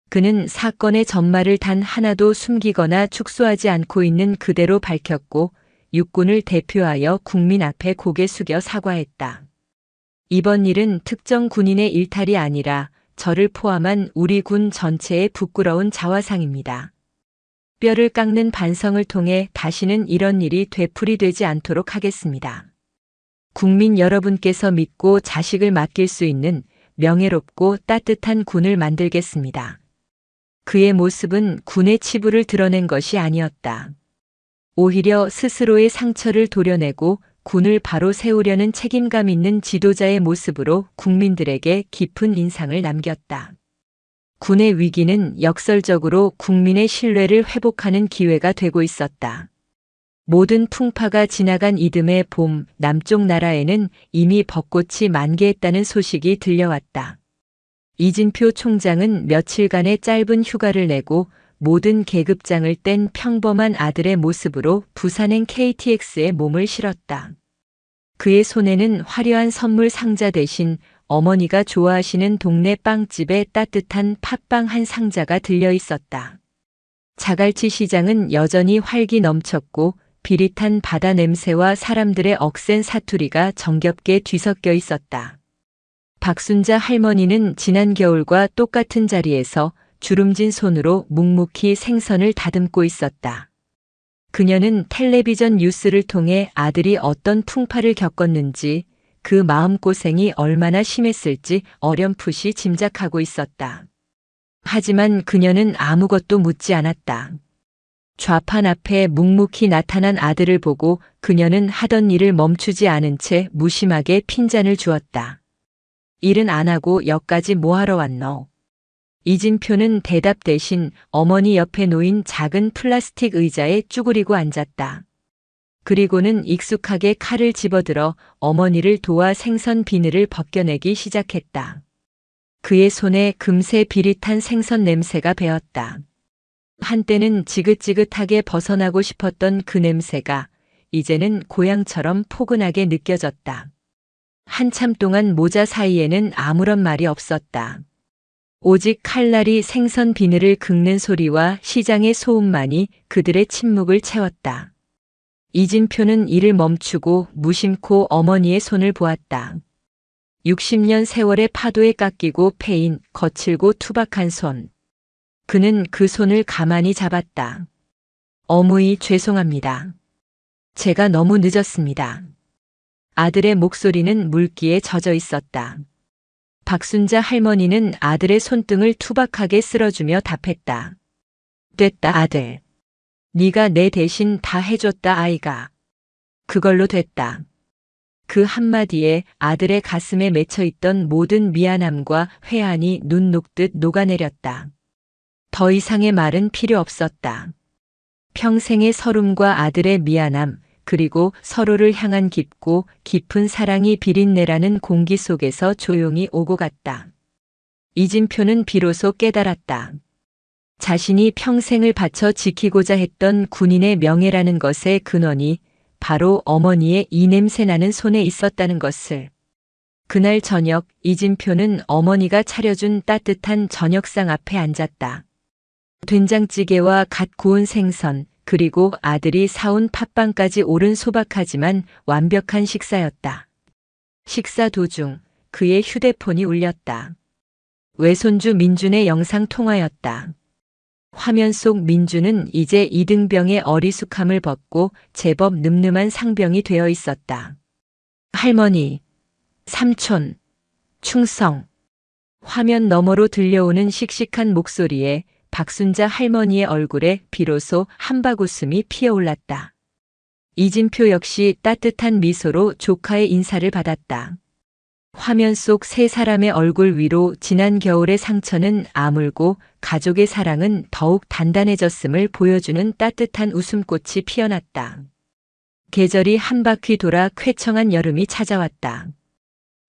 그는 사건의 전말을 단 하나도 숨기거나 축소하지 않고 있는 그대로 밝혔고 육군을 대표하여 국민 앞에 고개 숙여 사과했다. 이번 일은 특정 군인의 일탈이 아니라 저를 포함한 우리 군 전체의 부끄러운 자화상입니다. 뼈를 깎는 반성을 통해 다시는 이런 일이 되풀이되지 않도록 하겠습니다. 국민 여러분께서 믿고 자식을 맡길 수 있는 명예롭고 따뜻한 군을 만들겠습니다. 그의 모습은 군의 치부를 드러낸 것이 아니었다. 오히려 스스로의 상처를 도려내고 군을 바로 세우려는 책임감 있는 지도자의 모습으로 국민들에게 깊은 인상을 남겼다. 군의 위기는 역설적으로 국민의 신뢰를 회복하는 기회가 되고 있었다. 모든 풍파가 지나간 이듬해 봄, 남쪽 나라에는 이미 벚꽃이 만개했다는 소식이 들려왔다. 이진표 총장은 며칠간의 짧은 휴가를 내고 모든 계급장을 뗀 평범한 아들의 모습으로 부산행 KTX에 몸을 실었다. 그의 손에는 화려한 선물 상자 대신 어머니가 좋아하시는 동네 빵집의 따뜻한 팥빵 한 상자가 들려 있었다. 자갈치 시장은 여전히 활기 넘쳤고 비릿한 바다 냄새와 사람들의 억센 사투리가 정겹게 뒤섞여 있었다. 박순자 할머니는 지난 겨울과 똑같은 자리에서 주름진 손으로 묵묵히 생선을 다듬고 있었다. 그녀는 텔레비전 뉴스를 통해 아들이 어떤 풍파를 겪었는지 그 마음고생이 얼마나 심했을지 어렴풋이 짐작하고 있었다. 하지만 그녀는 아무것도 묻지 않았다. 좌판 앞에 묵묵히 나타난 아들을 보고 그녀는 하던 일을 멈추지 않은 채 무심하게 핀잔을 주었다. 일은 안 하고 여기까지 뭐하러 왔노? 이진표는 대답 대신 어머니 옆에 놓인 작은 플라스틱 의자에 쭈그리고 앉았다. 그리고는 익숙하게 칼을 집어들어 어머니를 도와 생선 비늘을 벗겨내기 시작했다. 그의 손에 금세 비릿한 생선 냄새가 배었다. 한때는 지긋지긋하게 벗어나고 싶었던 그 냄새가 이제는 고향처럼 포근하게 느껴졌다. 한참 동안 모자 사이에는 아무런 말이 없었다. 오직 칼날이 생선 비늘을 긁는 소리와 시장의 소음만이 그들의 침묵을 채웠다. 이진표는 일을 멈추고 무심코 어머니의 손을 보았다. 60년 세월의 파도에 깎이고 패인 거칠고 투박한 손. 그는 그 손을 가만히 잡았다. 어머니 죄송합니다. 제가 너무 늦었습니다. 아들의 목소리는 물기에 젖어 있었다. 박순자 할머니는 아들의 손등을 투박하게 쓸어주며 답했다. 됐다 아들. 네가 내 대신 다 해줬다 아이가. 그걸로 됐다. 그 한마디에 아들의 가슴에 맺혀있던 모든 미안함과 회한이 눈 녹듯 녹아내렸다. 더 이상의 말은 필요 없었다. 평생의 서름과 아들의 미안함, 그리고 서로를 향한 깊고 깊은 사랑이 비린내라는 공기 속에서 조용히 오고 갔다. 이진표는 비로소 깨달았다. 자신이 평생을 바쳐 지키고자 했던 군인의 명예라는 것의 근원이 바로 어머니의 이 냄새나는 손에 있었다는 것을. 그날 저녁 이진표는 어머니가 차려준 따뜻한 저녁상 앞에 앉았다. 된장찌개와 갓 구운 생선, 그리고 아들이 사온 팥빵까지 오른 소박하지만 완벽한 식사였다. 식사 도중 그의 휴대폰이 울렸다. 외손주 민준의 영상 통화였다. 화면 속 민준은 이제 이등병의 어리숙함을 벗고 제법 늠름한 상병이 되어 있었다. 할머니, 삼촌, 충성. 화면 너머로 들려오는 씩씩한 목소리에 박순자 할머니의 얼굴에 비로소 한박웃음이 피어올랐다. 이진표 역시 따뜻한 미소로 조카의 인사를 받았다. 화면 속 세 사람의 얼굴 위로 지난 겨울의 상처는 아물고 가족의 사랑은 더욱 단단해졌음을 보여주는 따뜻한 웃음꽃이 피어났다. 계절이 한 바퀴 돌아 쾌청한 여름이 찾아왔다.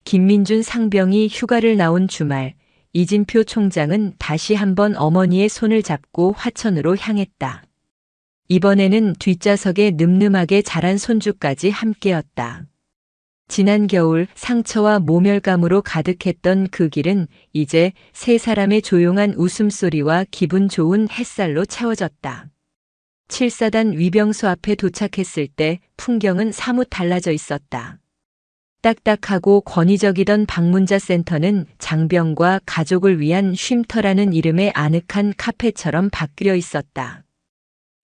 김민준 상병이 휴가를 나온 주말, 이진표 총장은 다시 한번 어머니의 손을 잡고 화천으로 향했다. 이번에는 뒷좌석에 늠름하게 자란 손주까지 함께였다. 지난 겨울 상처와 모멸감으로 가득했던 그 길은 이제 세 사람의 조용한 웃음소리와 기분 좋은 햇살로 채워졌다. 7사단 위병소 앞에 도착했을 때 풍경은 사뭇 달라져 있었다. 딱딱하고 권위적이던 방문자 센터는 장병과 가족을 위한 쉼터라는 이름의 아늑한 카페처럼 바뀌어 있었다.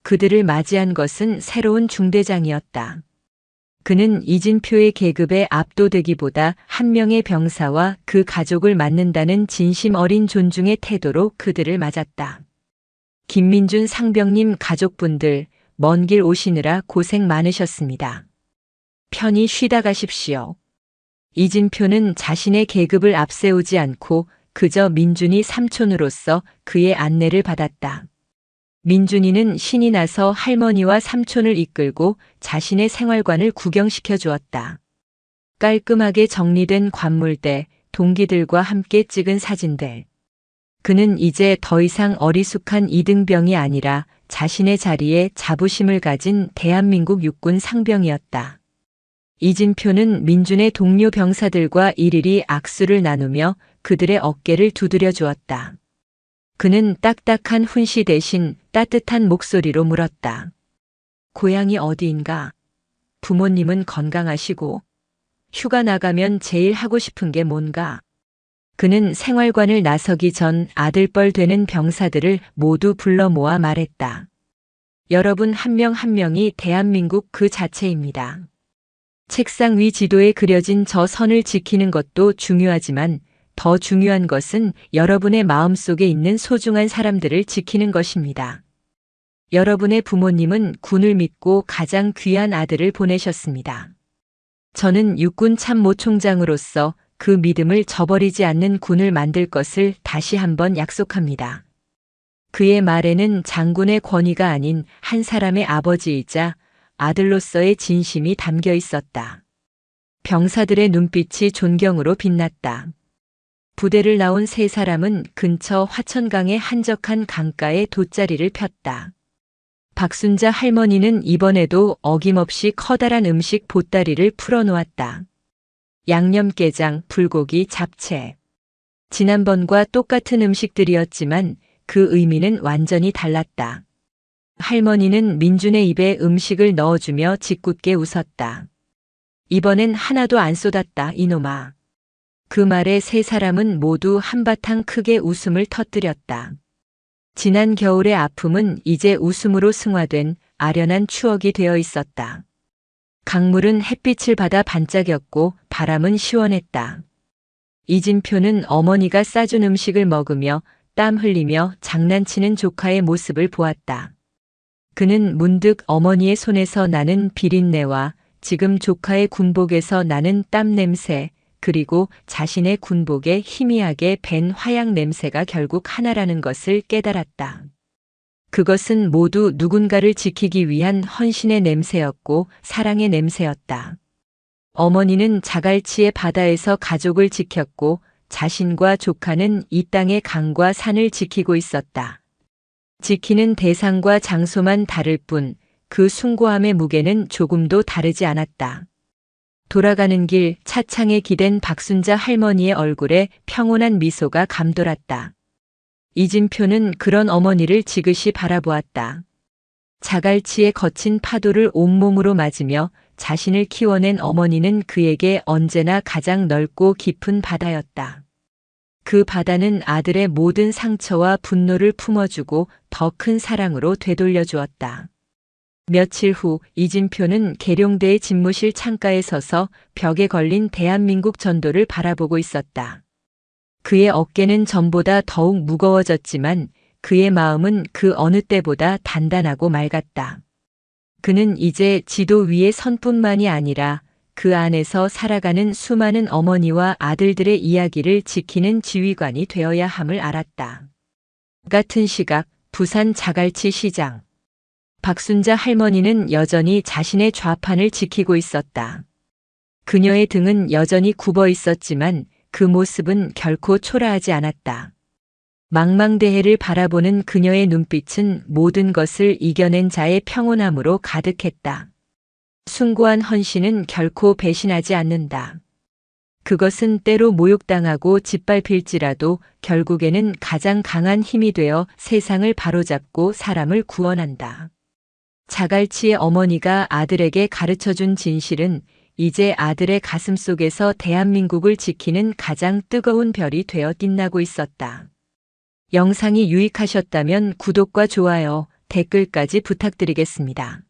그들을 맞이한 것은 새로운 중대장이었다. 그는 이진표의 계급에 압도되기보다 한 명의 병사와 그 가족을 맞는다는 진심 어린 존중의 태도로 그들을 맞았다. 김민준 상병님 가족분들, 먼 길 오시느라 고생 많으셨습니다. 편히 쉬다 가십시오. 이진표는 자신의 계급을 앞세우지 않고 그저 민준이 삼촌으로서 그의 안내를 받았다. 민준이는 신이 나서 할머니와 삼촌을 이끌고 자신의 생활관을 구경시켜 주었다. 깔끔하게 정리된 관물대, 동기들과 함께 찍은 사진들. 그는 이제 더 이상 어리숙한 이등병이 아니라 자신의 자리에 자부심을 가진 대한민국 육군 상병이었다. 이진표는 민준의 동료 병사들과 일일이 악수를 나누며 그들의 어깨를 두드려 주었다. 그는 딱딱한 훈시 대신 따뜻한 목소리로 물었다. 고향이 어디인가? 부모님은 건강하시고 휴가 나가면 제일 하고 싶은 게 뭔가? 그는 생활관을 나서기 전 아들뻘 되는 병사들을 모두 불러 모아 말했다. 여러분 한 명 한 명이 대한민국 그 자체입니다. 책상 위 지도에 그려진 저 선을 지키는 것도 중요하지만 더 중요한 것은 여러분의 마음속에 있는 소중한 사람들을 지키는 것입니다. 여러분의 부모님은 군을 믿고 가장 귀한 아들을 보내셨습니다. 저는 육군 참모총장으로서 그 믿음을 저버리지 않는 군을 만들 것을 다시 한번 약속합니다. 그의 말에는 장군의 권위가 아닌 한 사람의 아버지이자 아들로서의 진심이 담겨 있었다. 병사들의 눈빛이 존경으로 빛났다. 부대를 나온 세 사람은 근처 화천강의 한적한 강가에 돗자리를 폈다. 박순자 할머니는 이번에도 어김없이 커다란 음식 보따리를 풀어놓았다. 양념게장, 불고기, 잡채. 지난번과 똑같은 음식들이었지만 그 의미는 완전히 달랐다. 할머니는 민준의 입에 음식을 넣어주며 짓궂게 웃었다. 이번엔 하나도 안 쏟았다, 이놈아. 그 말에 세 사람은 모두 한바탕 크게 웃음을 터뜨렸다. 지난 겨울의 아픔은 이제 웃음으로 승화된 아련한 추억이 되어 있었다. 강물은 햇빛을 받아 반짝였고 바람은 시원했다. 이진표는 어머니가 싸준 음식을 먹으며 땀 흘리며 장난치는 조카의 모습을 보았다. 그는 문득 어머니의 손에서 나는 비린내와 지금 조카의 군복에서 나는 땀 냄새, 그리고 자신의 군복에 희미하게 밴 화약 냄새가 결국 하나라는 것을 깨달았다. 그것은 모두 누군가를 지키기 위한 헌신의 냄새였고 사랑의 냄새였다. 어머니는 자갈치의 바다에서 가족을 지켰고 자신과 조카는 이 땅의 강과 산을 지키고 있었다. 지키는 대상과 장소만 다를 뿐 그 숭고함의 무게는 조금도 다르지 않았다. 돌아가는 길 차창에 기댄 박순자 할머니의 얼굴에 평온한 미소가 감돌았다. 이진표는 그런 어머니를 지그시 바라보았다. 자갈치의 거친 파도를 온몸으로 맞으며 자신을 키워낸 어머니는 그에게 언제나 가장 넓고 깊은 바다였다. 그 바다는 아들의 모든 상처와 분노를 품어주고 더 큰 사랑으로 되돌려주었다. 며칠 후 이진표는 계룡대의 집무실 창가에 서서 벽에 걸린 대한민국 전도를 바라보고 있었다. 그의 어깨는 전보다 더욱 무거워졌지만 그의 마음은 그 어느 때보다 단단하고 맑았다. 그는 이제 지도 위의 선뿐만이 아니라 그 안에서 살아가는 수많은 어머니와 아들들의 이야기를 지키는 지휘관이 되어야 함을 알았다. 같은 시각 부산 자갈치 시장. 박순자 할머니는 여전히 자신의 좌판을 지키고 있었다. 그녀의 등은 여전히 굽어 있었지만 그 모습은 결코 초라하지 않았다. 망망대해를 바라보는 그녀의 눈빛은 모든 것을 이겨낸 자의 평온함으로 가득했다. 숭고한 헌신은 결코 배신하지 않는다. 그것은 때로 모욕당하고 짓밟힐지라도 결국에는 가장 강한 힘이 되어 세상을 바로잡고 사람을 구원한다. 자갈치의 어머니가 아들에게 가르쳐준 진실은 이제 아들의 가슴 속에서 대한민국을 지키는 가장 뜨거운 별이 되어 빛나고 있었다. 영상이 유익하셨다면 구독과 좋아요, 댓글까지 부탁드리겠습니다.